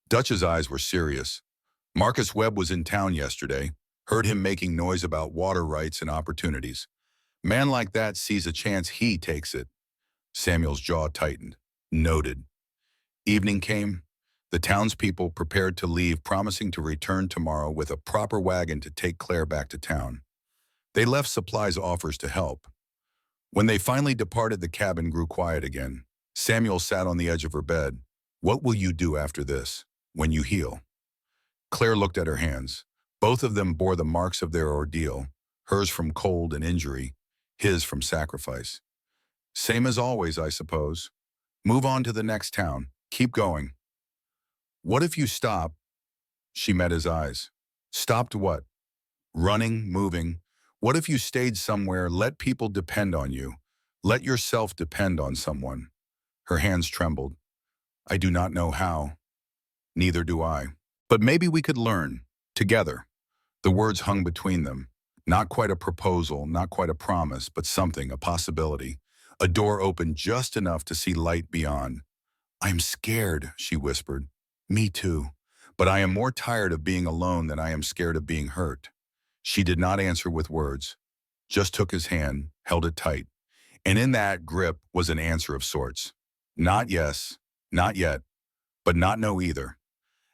Dutch's eyes were serious. Marcus Webb was in town yesterday, heard him making noise about water rights and opportunities. Man like that sees a chance, he takes it. Samuel's jaw tightened. Noted. Evening came. The townspeople prepared to leave, promising to return tomorrow with a proper wagon to take Claire back to town. They left supplies, offers to help. When they finally departed, the cabin grew quiet again. Samuel sat on the edge of her bed. What will you do after this, when you heal? Claire looked at her hands. Both of them bore the marks of their ordeal, hers from cold and injury, his from sacrifice. Same as always, I suppose. Move on to the next town. Keep going. What if you stop? She met his eyes. Stopped what? Running, moving. What if you stayed somewhere, let people depend on you? Let yourself depend on someone. Her hands trembled. I do not know how. Neither do I. But maybe we could learn, together. The words hung between them. Not quite a proposal, not quite a promise, but something, a possibility. A door opened just enough to see light beyond. I'm scared, she whispered. Me too. But I am more tired of being alone than I am scared of being hurt. She did not answer with words, just took his hand, held it tight. And in that grip was an answer of sorts. Not yes, not yet, but not no either.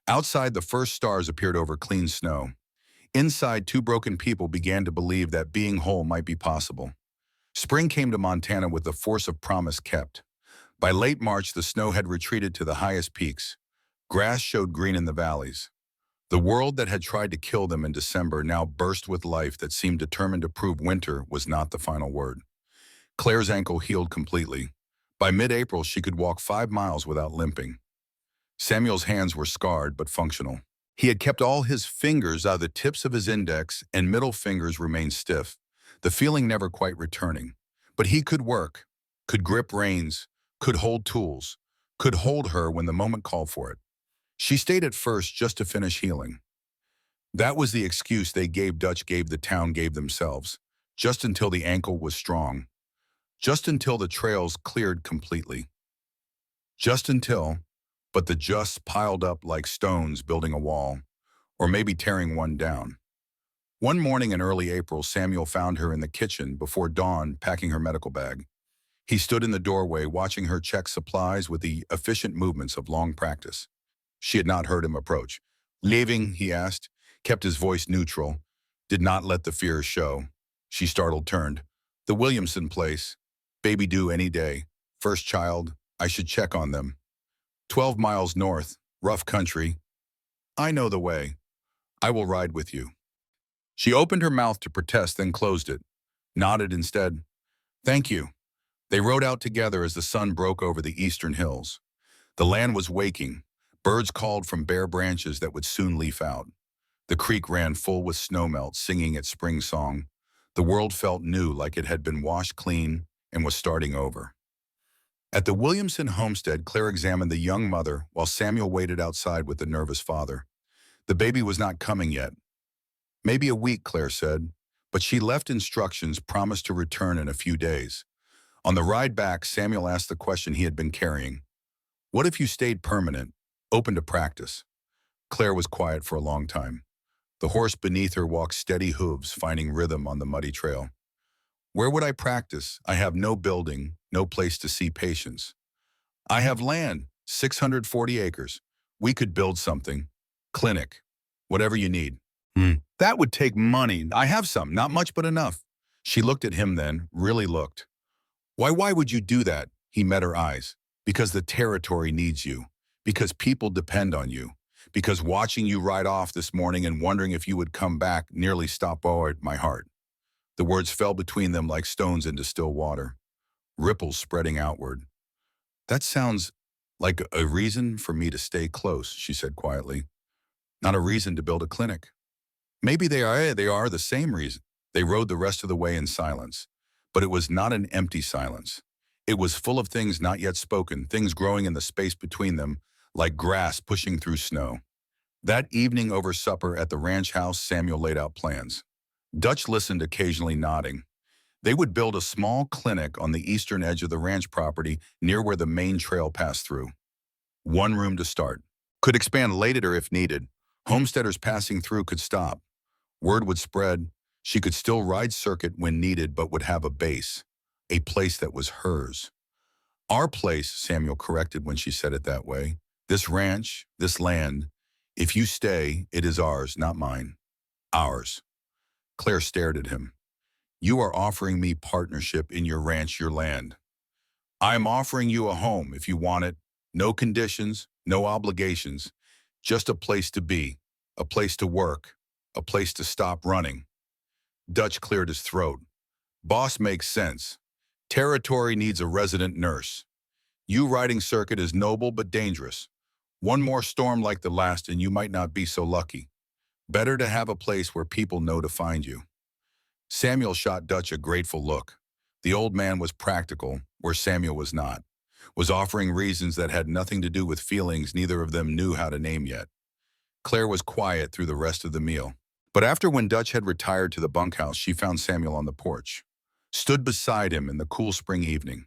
Outside, the first stars appeared over clean snow. Inside, two broken people began to believe that being whole might be possible. Spring came to Montana with the force of promise kept. By late March, the snow had retreated to the highest peaks. Grass showed green in the valleys. The world that had tried to kill them in December now burst with life that seemed determined to prove winter was not the final word. Claire's ankle healed completely. By mid-April, she could walk 5 miles without limping. Samuel's hands were scarred but functional. He had kept all his fingers out of the tips of his index and middle fingers remained stiff, the feeling never quite returning. But he could work, could grip reins, could hold tools, could hold her when the moment called for it. She stayed at first just to finish healing. That was the excuse they gave Dutch, gave the town, gave themselves, just until the ankle was strong, just until the trails cleared completely. Just until, but the justs piled up like stones building a wall, or maybe tearing one down. One morning in early April, Samuel found her in the kitchen before dawn, packing her medical bag. He stood in the doorway, watching her check supplies with the efficient movements of long practice. She had not heard him approach. Leaving, he asked, kept his voice neutral, did not let the fear show. She startled, turned. The Williamson place. Baby due any day. First child, I should check on them. 12 miles north, rough country. I know the way. I will ride with you. She opened her mouth to protest, then closed it. Nodded instead. Thank you. They rode out together as the sun broke over the eastern hills. The land was waking. Birds called from bare branches that would soon leaf out. The creek ran full with snowmelt, singing its spring song. The world felt new, like it had been washed clean and was starting over. At the Williamson homestead, Claire examined the young mother while Samuel waited outside with the nervous father. The baby was not coming yet. Maybe a week, Claire said, but she left instructions, promised to return in a few days. On the ride back, Samuel asked the question he had been carrying. What if you stayed permanent, open to practice? Claire was quiet for a long time. The horse beneath her walked steady hooves, finding rhythm on the muddy trail. Where would I practice? I have no building, no place to see patients. I have land, 640 acres. We could build something. Clinic. Whatever you need. That would take money. I have some, not much, but enough. She looked at him then, really looked. Why would you do that? He met her eyes. Because the territory needs you. Because people depend on you. Because watching you ride off this morning and wondering if you would come back nearly stopped my heart. The words fell between them like stones into still water. Ripples spreading outward. That sounds like a reason for me to stay close, she said quietly. Not a reason to build a clinic. Maybe they are the same reason. They rode the rest of the way in silence. But it was not an empty silence. It was full of things not yet spoken, things growing in the space between them, like grass pushing through snow. That evening over supper at the ranch house, Samuel laid out plans. Dutch listened, occasionally nodding. They would build a small clinic on the eastern edge of the ranch property near where the main trail passed through. One room to start. Could expand later if needed. Homesteaders passing through could stop. Word would spread. She could still ride circuit when needed, but would have a base. A place that was hers. Our place, Samuel corrected when she said it that way. This ranch, this land. If you stay, it is ours, not mine. Ours. Claire stared at him. You are offering me partnership in your ranch, your land. I am offering you a home if you want it. No conditions, no obligations. Just a place to be, a place to work, a place to stop running. Dutch cleared his throat. Boss makes sense. Territory needs a resident nurse. You riding circuit is noble but dangerous. One more storm like the last and you might not be so lucky. Better to have a place where people know to find you. Samuel shot Dutch a grateful look. The old man was practical, where Samuel was not. Was offering reasons that had nothing to do with feelings neither of them knew how to name yet. Claire was quiet through the rest of the meal. But after when Dutch had retired to the bunkhouse, she found Samuel on the porch. Stood beside him in the cool spring evening.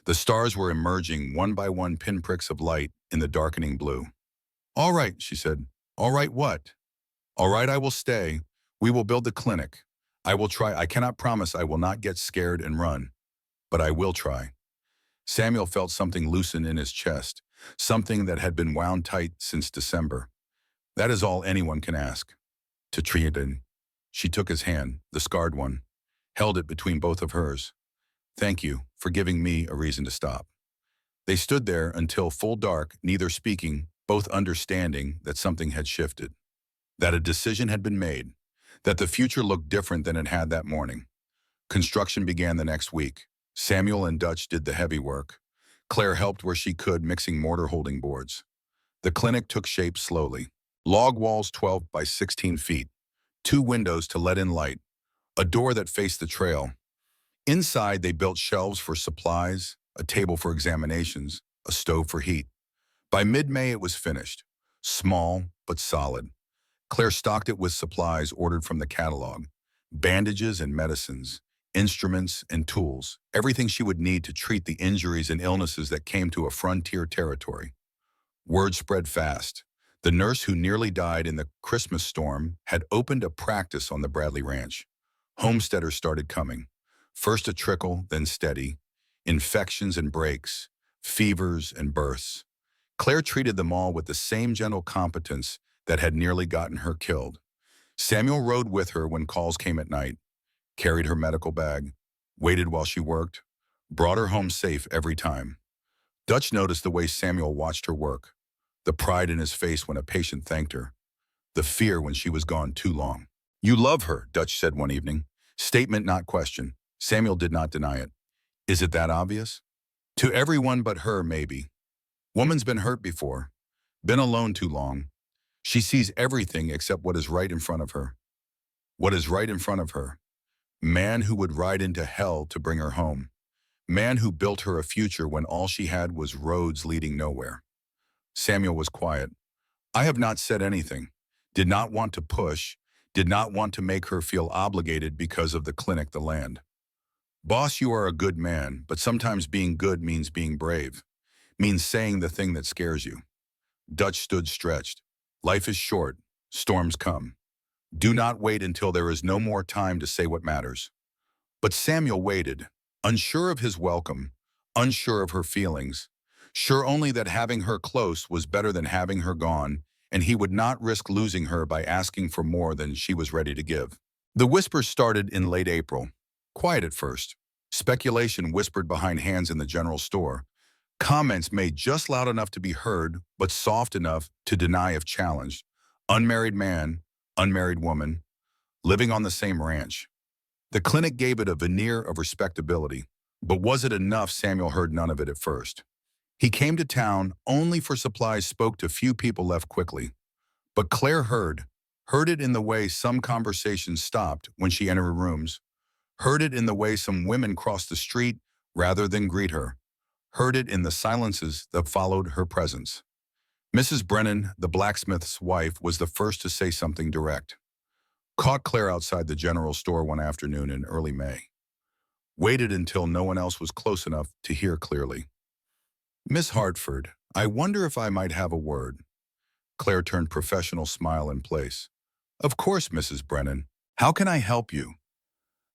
The stars were emerging, one by one pinpricks of light in the darkening blue. All right, she said. All right, what? All right, I will stay. We will build the clinic. I will try. I cannot promise I will not get scared and run, but I will try. Samuel felt something loosen in his chest, something that had been wound tight since December. That is all anyone can ask. To Triadin. She took his hand, the scarred one, held it between both of hers. Thank you for giving me a reason to stop. They stood there until full dark, neither speaking, both understanding that something had shifted, that a decision had been made, that the future looked different than it had that morning. Construction began the next week. Samuel and Dutch did the heavy work. Claire helped where she could, mixing mortar holding boards. The clinic took shape slowly. Log walls 12 by 16 feet, 2 windows to let in light, a door that faced the trail. Inside, they built shelves for supplies, a table for examinations, a stove for heat. By mid-May, it was finished. Small, but solid. Claire stocked it with supplies ordered from the catalog. Bandages and medicines, instruments and tools, everything she would need to treat the injuries and illnesses that came to a frontier territory. Word spread fast. The nurse who nearly died in the Christmas storm had opened a practice on the Bradley Ranch. Homesteaders started coming. First a trickle, then steady. Infections and breaks, fevers and births. Claire treated them all with the same gentle competence that had nearly gotten her killed. Samuel rode with her when calls came at night, carried her medical bag, waited while she worked, Brought her home safe every time. Dutch noticed the way Samuel watched her work, the pride in his face when a patient thanked her, the fear when she was gone too long. "You love her," Dutch said one evening. Statement, not question. Samuel did not deny it. "Is it that obvious?" "To everyone but her, maybe. Woman's been hurt before, been alone too long. She sees everything except what is right in front of her." What is right in front of her? Man who would ride into hell to bring her home. Man who built her a future when all she had was roads leading nowhere. Samuel was quiet. "I have not said anything. Did not want to push. Did not want to make her feel obligated because of the clinic, the land." "Boss, you are a good man, but sometimes being good means being brave. Means saying the thing that scares you." Dutch stood stretched. "Life is short. Storms come. Do not wait until there is no more time to say what matters." But Samuel waited, unsure of his welcome, unsure of her feelings, sure only that having her close was better than having her gone, and he would not risk losing her by asking for more than she was ready to give. The whispers started in late April. Quiet at first. Speculation whispered behind hands in the general store. Comments made just loud enough to be heard, but soft enough to deny if challenged. Unmarried man, unmarried woman, living on the same ranch. The clinic gave it a veneer of respectability, but was it enough? Samuel heard none of it at first. He came to town only for supplies, spoke to few people, left quickly. But Claire heard it in the way some conversations stopped when she entered rooms, heard it in the way some women crossed the street rather than greet her, heard it in the silences that followed her presence. Mrs. Brennan, the blacksmith's wife, was the first to say something direct. Caught Claire outside the general store one afternoon in early May. Waited until no one else was close enough to hear clearly. "Miss Hartford, I wonder if I might have a word." Claire turned professional smile in place. "Of course, Mrs. Brennan. How can I help you?"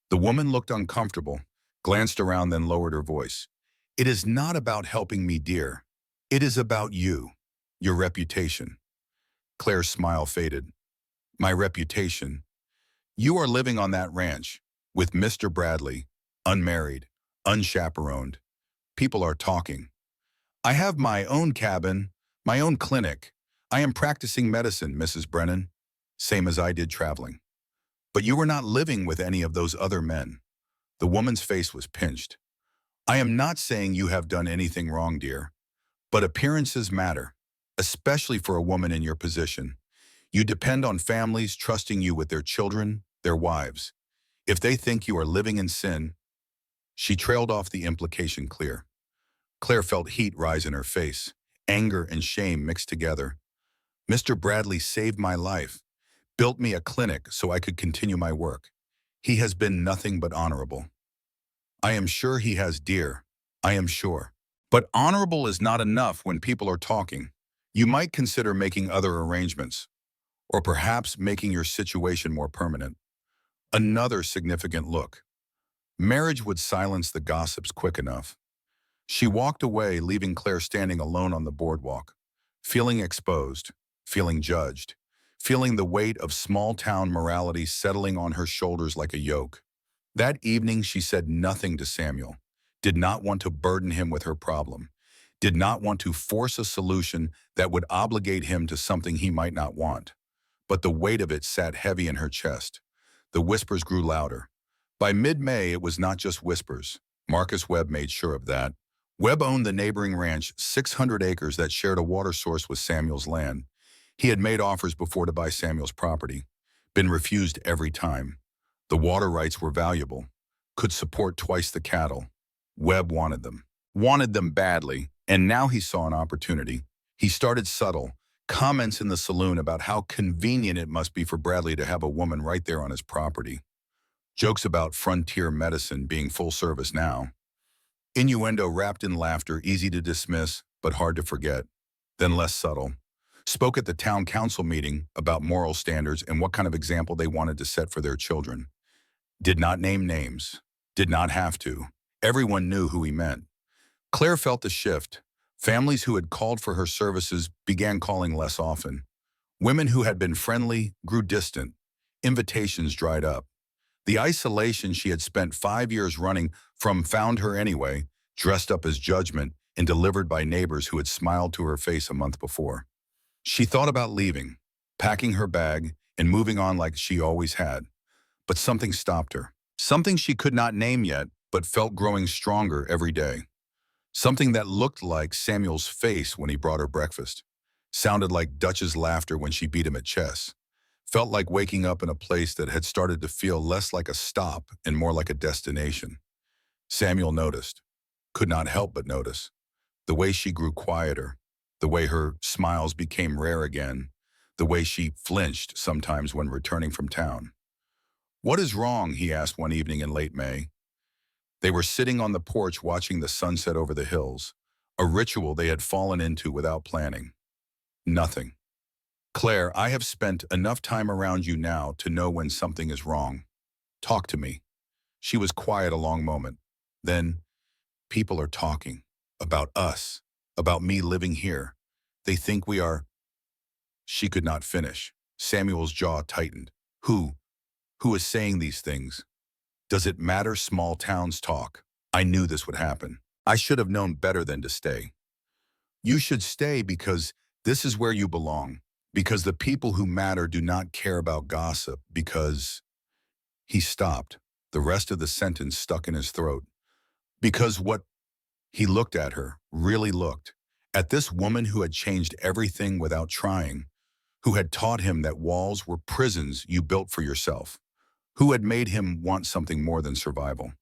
The woman looked uncomfortable, glanced around, then lowered her voice. "It is not about helping me, dear. It is about you, your reputation." Claire's smile faded. "My reputation? You are living on that ranch, with Mr. Bradley, unmarried, unchaperoned. People are talking. I have my own cabin, my own clinic. I am practicing medicine, Mrs. Brennan, same as I did traveling. But you were not living with any of those other men." The woman's face was pinched. "I am not saying you have done anything wrong, dear, but appearances matter, especially for a woman in your position. You depend on families trusting you with their children, their wives. If they think you are living in sin..." She trailed off, the implication clear. Claire felt heat rise in her face, anger and shame mixed together. "Mr. Bradley saved my life, built me a clinic so I could continue my work. He has been nothing but honorable." "I am sure he has, dear. I am sure. But honorable is not enough when people are talking. You might consider making other arrangements, or perhaps making your situation more permanent." Another significant look. Marriage would silence the gossips quick enough. She walked away, leaving Claire standing alone on the boardwalk, feeling exposed, feeling judged, feeling the weight of small-town morality settling on her shoulders like a yoke. That evening she said nothing to Samuel, did not want to burden him with her problem, did not want to force a solution that would obligate him to something he might not want. But the weight of it sat heavy in her chest. The whispers grew louder. By mid-May, it was not just whispers. Marcus Webb made sure of that. Webb owned the neighboring ranch, 600 acres that shared a water source with Samuel's land. He had made offers before to buy Samuel's property, been refused every time. The water rights were valuable, could support twice the cattle. Webb wanted them badly, and now he saw an opportunity. He started subtle, comments in the saloon about how convenient it must be for Bradley to have a woman right there on his property. Jokes about frontier medicine being full service now. Innuendo wrapped in laughter, easy to dismiss, but hard to forget. Then less subtle. Spoke at the town council meeting about moral standards and what kind of example they wanted to set for their children. Did not name names. Did not have to. Everyone knew who he meant. Claire felt the shift. Families who had called for her services began calling less often. Women who had been friendly grew distant. Invitations dried up. The isolation she had spent 5 years running from found her anyway, dressed up as Judgment and delivered by neighbors who had smiled to her face a month before. She thought about leaving, packing her bag, and moving on like she always had. But something stopped her. Something she could not name yet, but felt growing stronger every day. Something that looked like Samuel's face when he brought her breakfast. Sounded like Dutch's laughter when she beat him at chess. Felt like waking up in a place that had started to feel less like a stop and more like a destination. Samuel noticed, could not help but notice, the way she grew quieter, the way her smiles became rare again, the way she flinched sometimes when returning from town. "What is wrong?" he asked one evening in late May. They were sitting on the porch watching the sunset over the hills, a ritual they had fallen into without planning. "Nothing. Claire, I have spent enough time around you now to know when something is wrong. Talk to me." She was quiet a long moment. Then, "People are talking. About us. About me living here. They think we are—" She could not finish. Samuel's jaw tightened. Who? Who is saying these things? Does it matter? Small towns talk. I knew this would happen. I should have known better than to stay. You should stay because this is where you belong. Because the people who matter do not care about gossip. Because... He stopped. The rest of the sentence stuck in his throat. Because what? He looked at her, really looked. At this woman who had changed everything without trying. Who had taught him that walls were prisons you built for yourself. Who had made him want something more than survival.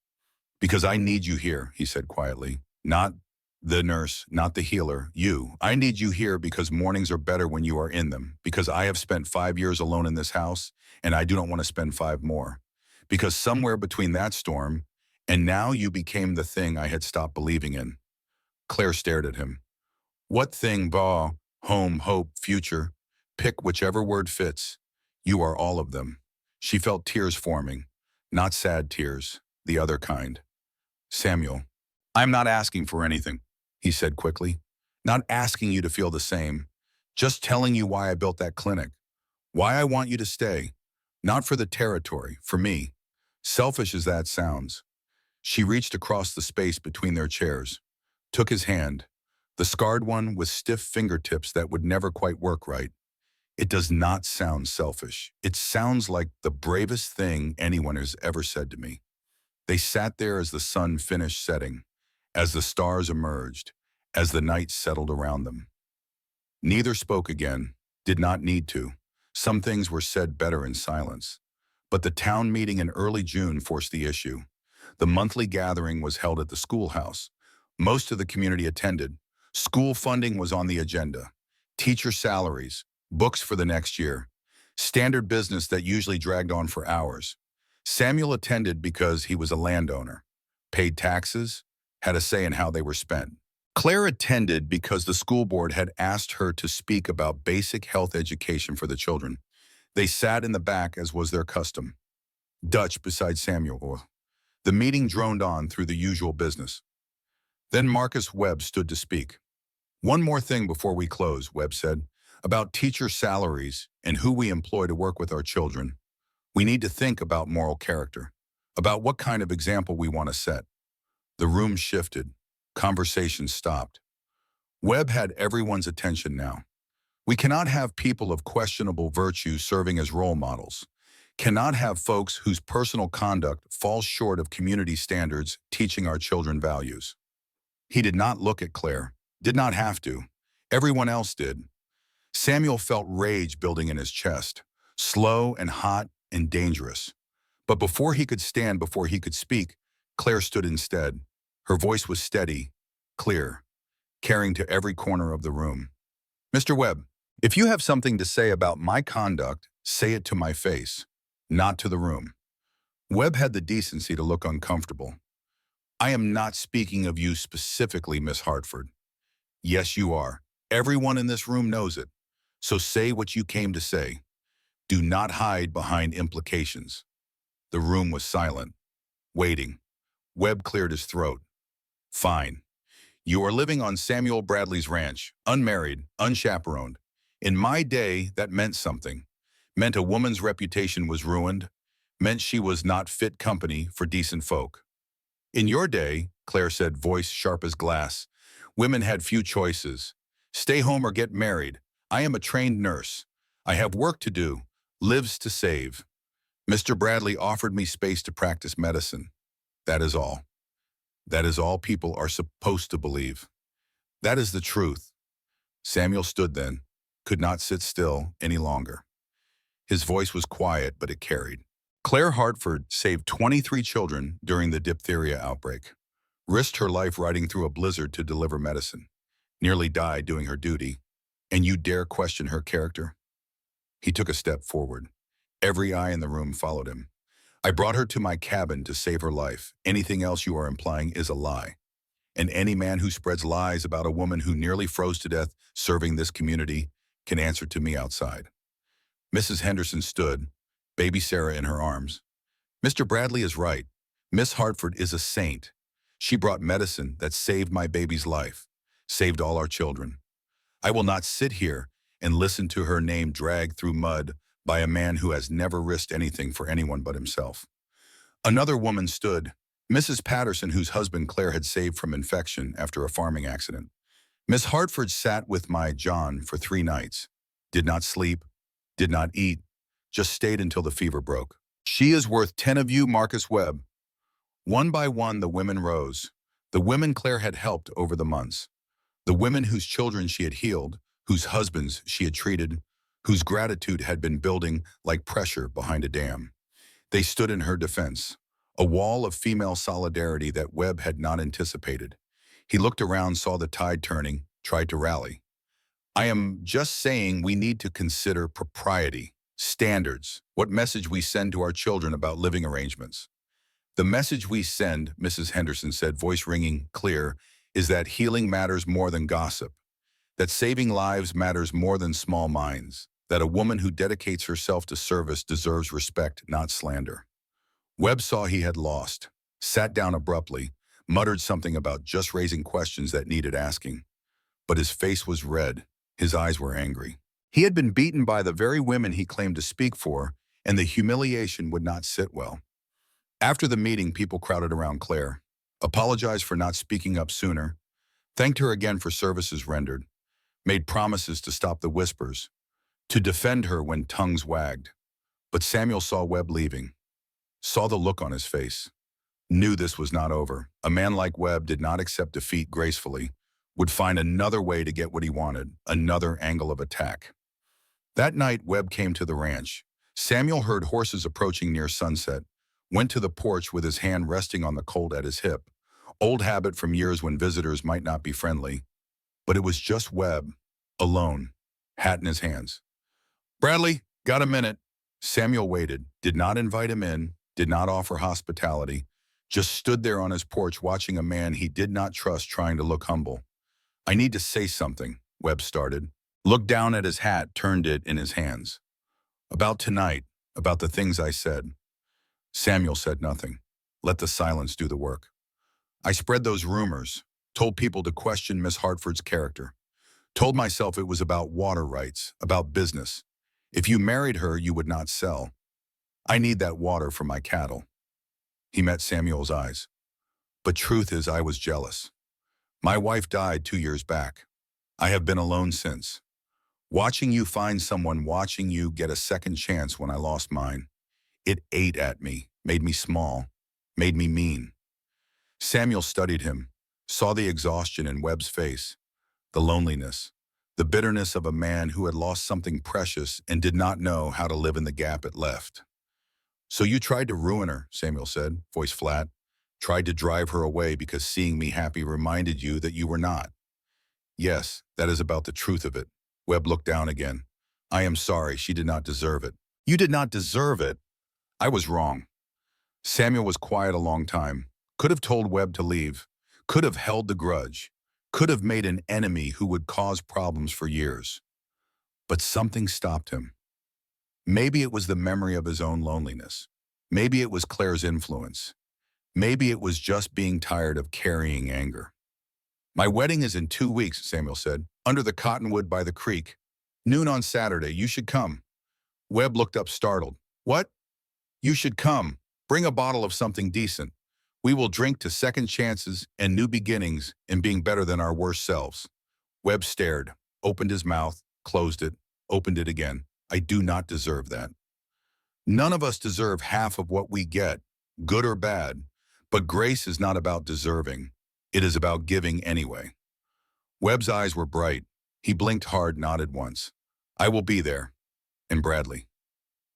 "Because I need you here," he said quietly. "Not the nurse, not the healer, you. I need you here because mornings are better when you are in them. Because I have spent 5 years alone in this house, and I do not want to spend 5 more. Because somewhere between that storm, and now you became the thing I had stopped believing in." Claire stared at him. "What thing, Bah? Home, hope, future. Pick whichever word fits. You are all of them." She felt tears forming. Not sad tears, the other kind. "Samuel, I'm not asking for anything," he said quickly. "Not asking you to feel the same. Just telling you why I built that clinic. Why I want you to stay. Not for the territory, for me. Selfish as that sounds." She reached across the space between their chairs, took his hand, the scarred one with stiff fingertips that would never quite work right. "It does not sound selfish. It sounds like the bravest thing anyone has ever said to me." They sat there as the sun finished setting, as the stars emerged, as the night settled around them. Neither spoke again, did not need to. Some things were said better in silence. But the town meeting in early June forced the issue. The monthly gathering was held at the schoolhouse. Most of the community attended. School funding was on the agenda. Teacher salaries, books for the next year. Standard business that usually dragged on for hours. Samuel attended because he was a landowner. Paid taxes, had a say in how they were spent. Claire attended because the school board had asked her to speak about basic health education for the children. They sat in the back as was their custom. Dutch beside Samuel. The meeting droned on through the usual business. Then Marcus Webb stood to speak. "One more thing before we close," Webb said, "about teacher salaries and who we employ to work with our children. We need to think about moral character, about what kind of example we want to set." The room shifted. Conversation stopped. Webb had everyone's attention now. "We cannot have people of questionable virtue serving as role models. Cannot have folks whose personal conduct falls short of community standards teaching our children values." He did not look at Claire. Did not have to. Everyone else did. Samuel felt rage building in his chest, slow and hot and dangerous. But before he could stand, before he could speak, Claire stood instead. Her voice was steady, clear, carrying to every corner of the room. "Mr. Webb, if you have something to say about my conduct, say it to my face, not to the room." Webb had the decency to look uncomfortable. "I am not speaking of you specifically, Miss Hartford." "Yes, you are. Everyone in this room knows it. So say what you came to say. Do not hide behind implications." The room was silent, waiting. Webb cleared his throat. "Fine. You are living on Samuel Bradley's ranch, unmarried, unchaperoned. In my day, that meant something. Meant a woman's reputation was ruined. meant she was not fit company for decent folk. In your day, Claire said, voice sharp as glass, women had few choices. Stay home or get married. I am a trained nurse. I have work to do, lives to save. Mr. Bradley offered me space to practice medicine. That is all. That is all people are supposed to believe. That is the truth. Samuel stood then, could not sit still any longer. His voice was quiet, but it carried. Claire Hartford saved 23 children during the diphtheria outbreak, risked her life riding through a blizzard to deliver medicine, nearly died doing her duty, and you dare question her character? He took a step forward. Every eye in the room followed him. I brought her to my cabin to save her life. Anything else you are implying is a lie. And any man who spreads lies about a woman who nearly froze to death serving this community can answer to me outside. Mrs. Henderson stood, baby Sarah in her arms. Mr. Bradley is right. Miss Hartford is a saint. She brought medicine that saved my baby's life, saved all our children. I will not sit here and listen to her name dragged through mud by a man who has never risked anything for anyone but himself. Another woman stood, Mrs. Patterson, whose husband Claire had saved from infection after a farming accident. Miss Hartford sat with my John for 3 nights, did not sleep, did not eat, just stayed until the fever broke. She is worth 10 of you, Marcus Webb. One by one, the women rose, the women Claire had helped over the months, the women whose children she had healed, whose husbands she had treated, whose gratitude had been building like pressure behind a dam. They stood in her defense, a wall of female solidarity that Webb had not anticipated. He looked around, saw the tide turning, tried to rally. I am just saying we need to consider propriety, standards, what message we send to our children about living arrangements. The message we send, Mrs. Henderson said, voice ringing clear, is that healing matters more than gossip, that saving lives matters more than small minds, that a woman who dedicates herself to service deserves respect, not slander. Webb saw he had lost, sat down abruptly, muttered something about just raising questions that needed asking. But his face was red, his eyes were angry. He had been beaten by the very women he claimed to speak for, and the humiliation would not sit well. After the meeting, people crowded around Claire, apologized for not speaking up sooner, thanked her again for services rendered, made promises to stop the whispers, to defend her when tongues wagged. But Samuel saw Webb leaving, saw the look on his face, knew this was not over. A man like Webb did not accept defeat gracefully, would find another way to get what he wanted, another angle of attack. That night, Webb came to the ranch. Samuel heard horses approaching near sunset, went to the porch with his hand resting on the colt at his hip, old habit from years when visitors might not be friendly. But it was just Webb, alone, hat in his hands. Bradley, got a minute. Samuel waited, did not invite him in, did not offer hospitality, just stood there on his porch watching a man he did not trust trying to look humble. I need to say something, Webb started. Looked down at his hat, turned it in his hands. About tonight, about the things I said. Samuel said nothing. Let the silence do the work. I spread those rumors, told people to question Miss Hartford's character, told myself it was about water rights, about business. If you married her, you would not sell. I need that water for my cattle. He met Samuel's eyes. But truth is, I was jealous. My wife died 2 years back. I have been alone since. Watching you find someone, watching you get a second chance when I lost mine. It ate at me, made me small, made me mean. Samuel studied him, saw the exhaustion in Webb's face, the loneliness, the bitterness of a man who had lost something precious and did not know how to live in the gap it left. So you tried to ruin her, Samuel said, voice flat. Tried to drive her away because seeing me happy reminded you that you were not. Yes, that is about the truth of it. Webb looked down again. I am sorry, she did not deserve it. You did not deserve it. I was wrong. Samuel was quiet a long time. Could have told Webb to leave. Could have held the grudge. Could have made an enemy who would cause problems for years. But something stopped him. Maybe it was the memory of his own loneliness. Maybe it was Claire's influence. Maybe it was just being tired of carrying anger. My wedding is in 2 weeks, Samuel said, under the cottonwood by the creek. Noon on Saturday, you should come. Webb looked up startled. What? You should come. Bring a bottle of something decent. We will drink to second chances and new beginnings and being better than our worst selves. Webb stared, opened his mouth, closed it, opened it again. I do not deserve that. None of us deserve half of what we get, good or bad. But grace is not about deserving. It is about giving anyway. Webb's eyes were bright. He blinked hard, nodded once. I will be there. And Bradley.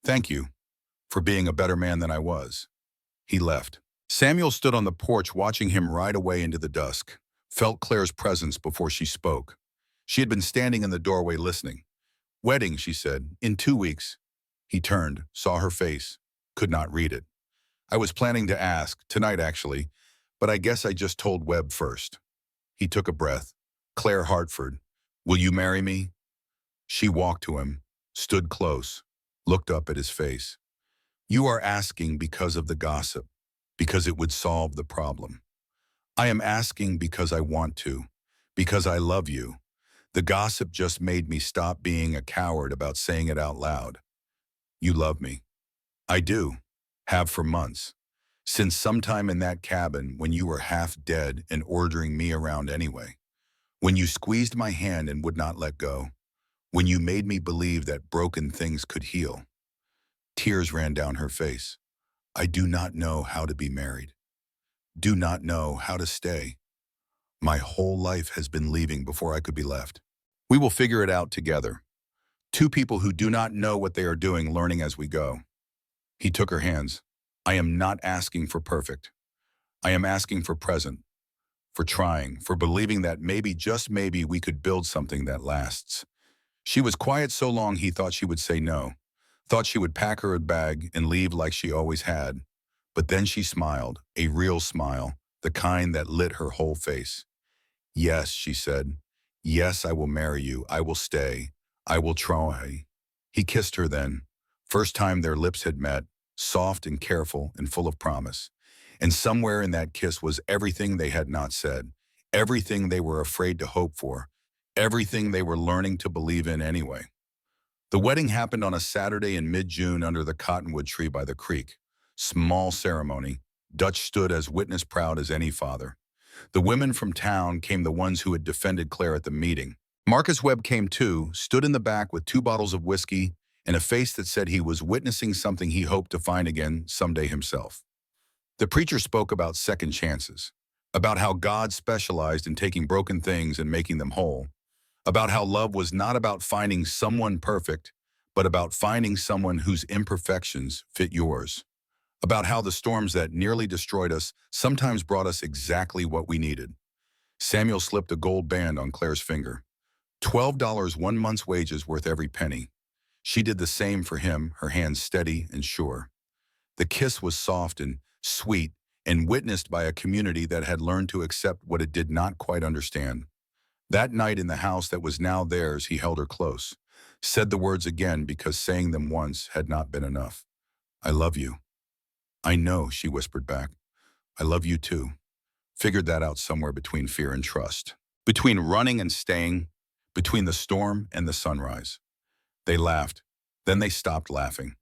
Thank you for being a better man than I was. He left. Samuel stood on the porch watching him ride away into the dusk, felt Claire's presence before she spoke. She had been standing in the doorway listening. Wedding, she said, in 2 weeks. He turned, saw her face, could not read it. I was planning to ask, tonight actually, but I guess I just told Webb first. He took a breath. Claire Hartford, will you marry me? She walked to him, stood close, looked up at his face. You are asking because of the gossip, because it would solve the problem. I am asking because I want to, because I love you. The gossip just made me stop being a coward about saying it out loud. You love me. I do. Have for months. Since sometime in that cabin when you were half dead and ordering me around anyway. When you squeezed my hand and would not let go. When you made me believe that broken things could heal. Tears ran down her face. I do not know how to be married. Do not know how to stay. My whole life has been leaving before I could be left. We will figure it out together. Two people who do not know what they are doing, learning as we go. He took her hands. I am not asking for perfect. I am asking for present, for trying, for believing that maybe, just maybe, we could build something that lasts. She was quiet so long he thought she would say no, thought she would pack her a bag and leave like she always had. But then she smiled, a real smile, the kind that lit her whole face. Yes, she said. Yes, I will marry you. I will stay. I will try. He kissed her then. First time their lips had met, soft and careful and full of promise. And somewhere in that kiss was everything they had not said, everything they were afraid to hope for, everything they were learning to believe in anyway. The wedding happened on a Saturday in mid-June under the cottonwood tree by the creek. Small ceremony. Dutch stood as witness, proud as any father. The women from town came, the ones who had defended Claire at the meeting. Marcus Webb came too, stood in the back with 2 bottles of whiskey and a face that said he was witnessing something he hoped to find again someday himself. The preacher spoke about second chances, about how God specialized in taking broken things and making them whole, about how love was not about finding someone perfect, but about finding someone whose imperfections fit yours, about how the storms that nearly destroyed us sometimes brought us exactly what we needed. Samuel slipped a gold band on Claire's finger. $12, 1 month's wages worth every penny. She did the same for him, her hands steady and sure. The kiss was soft and sweet and witnessed by a community that had learned to accept what it did not quite understand. That night in the house that was now theirs, he held her close, said the words again because saying them once had not been enough. I love you. I know, she whispered back. I love you too. Figured that out somewhere between fear and trust. Between running and staying. Between the storm and the sunrise. They laughed. Then they stopped laughing.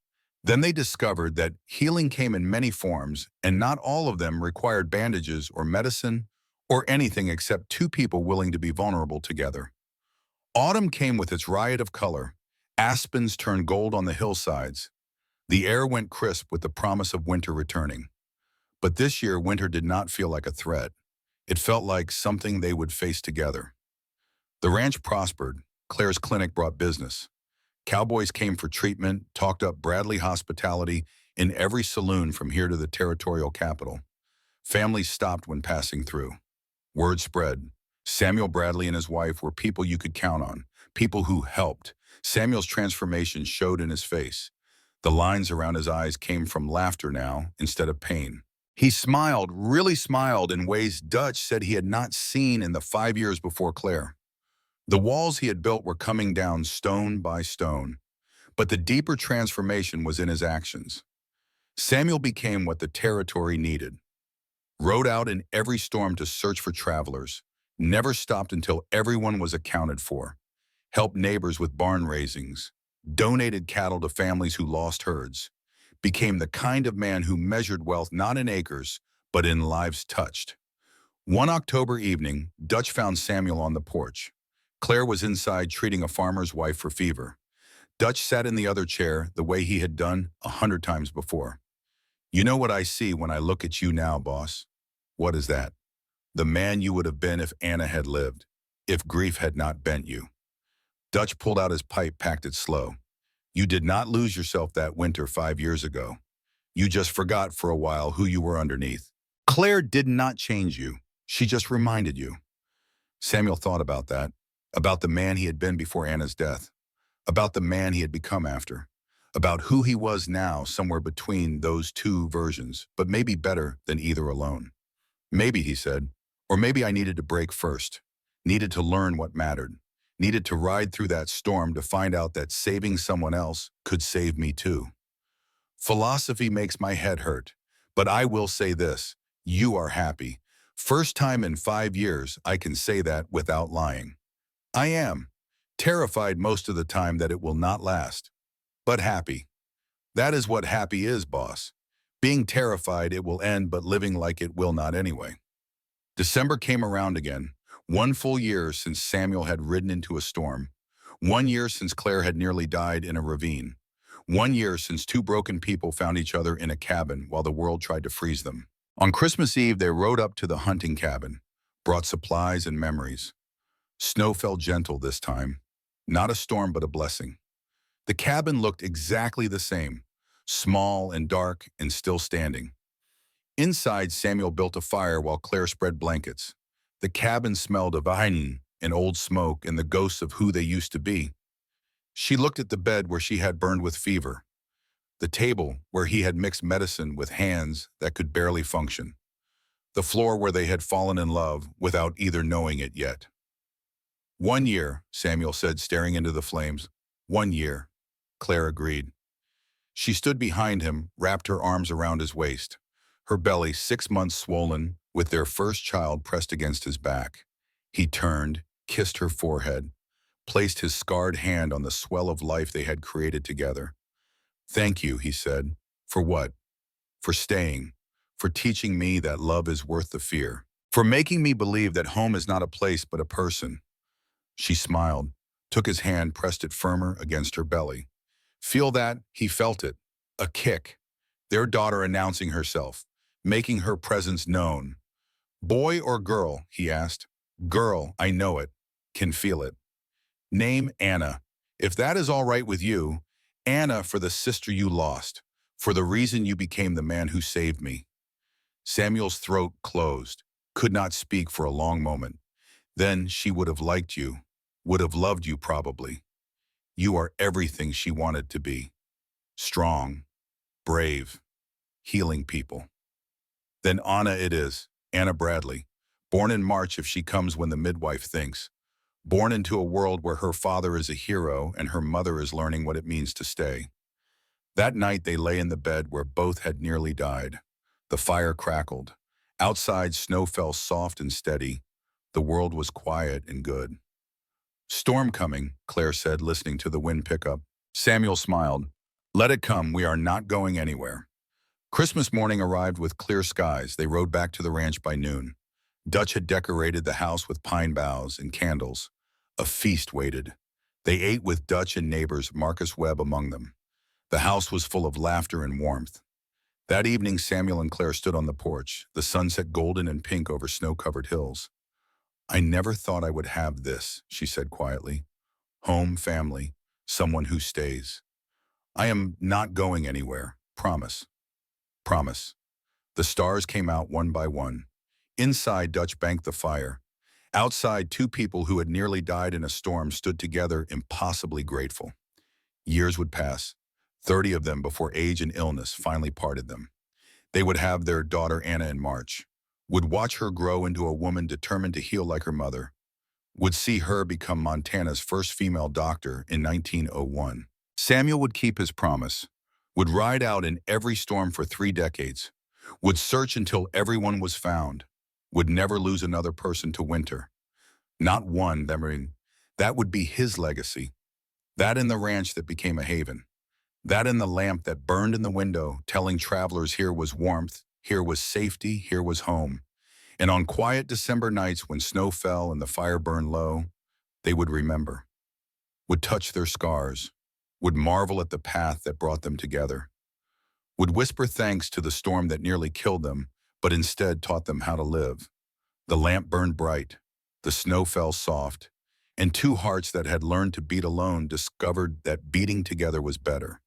Then they discovered that healing came in many forms, and not all of them required bandages or medicine or anything except 2 people willing to be vulnerable together. Autumn came with its riot of color. Aspens turned gold on the hillsides. The air went crisp with the promise of winter returning. But this year, winter did not feel like a threat. It felt like something they would face together. The ranch prospered. Claire's clinic brought business. Cowboys came for treatment, talked up Bradley hospitality in every saloon from here to the territorial capital. Families stopped when passing through. Word spread. Samuel Bradley and his wife were people you could count on, people who helped. Samuel's transformation showed in his face. The lines around his eyes came from laughter now instead of pain. He smiled, really smiled, in ways Dutch said he had not seen in the 5 years before Claire. The walls he had built were coming down stone by stone, but the deeper transformation was in his actions. Samuel became what the territory needed. Rode out in every storm to search for travelers, never stopped until everyone was accounted for, helped neighbors with barn raisings, donated cattle to families who lost herds, became the kind of man who measured wealth not in acres, but in lives touched. One October evening, Dutch found Samuel on the porch. Claire was inside treating a farmer's wife for fever. Dutch sat in the other chair the way he had done 100 times before. "You know what I see when I look at you now, boss?" "What is that?" "The man you would have been if Anna had lived, if grief had not bent you." Dutch pulled out his pipe, packed it slow. "You did not lose yourself that winter 5 years ago. You just forgot for a while who you were underneath. Claire did not change you. She just reminded you." Samuel thought about that, about the man he had been before Anna's death, about the man he had become after, about who he was now somewhere between those two versions, but maybe better than either alone. "Maybe," he said, "or maybe I needed to break first, needed to learn what mattered, needed to ride through that storm to find out that saving someone else could save me too." Philosophy makes my head hurt, but I will say this: you are happy. First time in 5 years I can say that without lying. I am. Terrified most of the time that it will not last, but happy. That is what happy is, boss. Being terrified it will end, but living like it will not anyway. December came around again. 1 full year since Samuel had ridden into a storm. 1 year since Claire had nearly died in a ravine. 1 year since two broken people found each other in a cabin while the world tried to freeze them. On Christmas Eve, they rode up to the hunting cabin, brought supplies and memories. Snow fell gentle this time. Not a storm, but a blessing. The cabin looked exactly the same, small and dark and still standing. Inside, Samuel built a fire while Claire spread blankets. The cabin smelled of wine and old smoke and the ghosts of who they used to be. She looked at the bed where she had burned with fever, the table where he had mixed medicine with hands that could barely function, the floor where they had fallen in love without either knowing it yet. 1 year, Samuel said, staring into the flames. 1 year, Claire agreed. She stood behind him, wrapped her arms around his waist, her belly 6 months swollen, with their first child pressed against his back. He turned, kissed her forehead, placed his scarred hand on the swell of life they had created together. "Thank you," he said. "For what?" "For staying, for teaching me that love is worth the fear, for making me believe that home is not a place but a person." She smiled, took his hand, pressed it firmer against her belly. Feel that? He felt it. A kick. Their daughter announcing herself, making her presence known. "Boy or girl?" he asked. "Girl, I know it. Can feel it." "Name Anna. If that is all right with you, Anna, for the sister you lost, for the reason you became the man who saved me." Samuel's throat closed, could not speak for a long moment. Then she would have liked you, would have loved you probably. You are everything she wanted to be. Strong, brave, healing people. Then Anna it is, Anna Bradley. Born in March if she comes when the midwife thinks. Born into a world where her father is a hero and her mother is learning what it means to stay. That night they lay in the bed where both had nearly died. The fire crackled. Outside, snow fell soft and steady. The world was quiet and good. "Storm coming," Claire said, listening to the wind pick up. Samuel smiled. "Let it come, we are not going anywhere." Christmas morning arrived with clear skies. They rode back to the ranch by noon. Dutch had decorated the house with pine boughs and candles. A feast waited. They ate with Dutch and neighbors, Marcus Webb among them. The house was full of laughter and warmth. That evening, Samuel and Claire stood on the porch, the sunset golden and pink over snow-covered hills. "I never thought I would have this," she said quietly. "Home, family, someone who stays. I am not going anywhere. Promise. Promise." The stars came out one by one. Inside, Dutch banked the fire. Outside, two people who had nearly died in a storm stood together, impossibly grateful. Years would pass, 30 of them, before age and illness finally parted them. They would have their daughter Anna in March, would watch her grow into a woman determined to heal like her mother, would see her become Montana's first female doctor in 1901. Samuel would keep his promise, would ride out in every storm for 3 decades, would search until everyone was found, would never lose another person to winter. Not one, that would be his legacy. That in the ranch that became a haven. That and the lamp that burned in the window, telling travelers here was warmth, here was safety, here was home. And on quiet December nights when snow fell and the fire burned low, they would remember, would touch their scars, would marvel at the path that brought them together, would whisper thanks to the storm that nearly killed them, but instead taught them how to live. The lamp burned bright, the snow fell soft, and two hearts that had learned to beat alone discovered that beating together was better.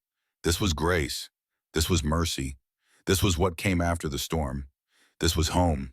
This was grace. This was mercy. This was what came after the storm. This was home.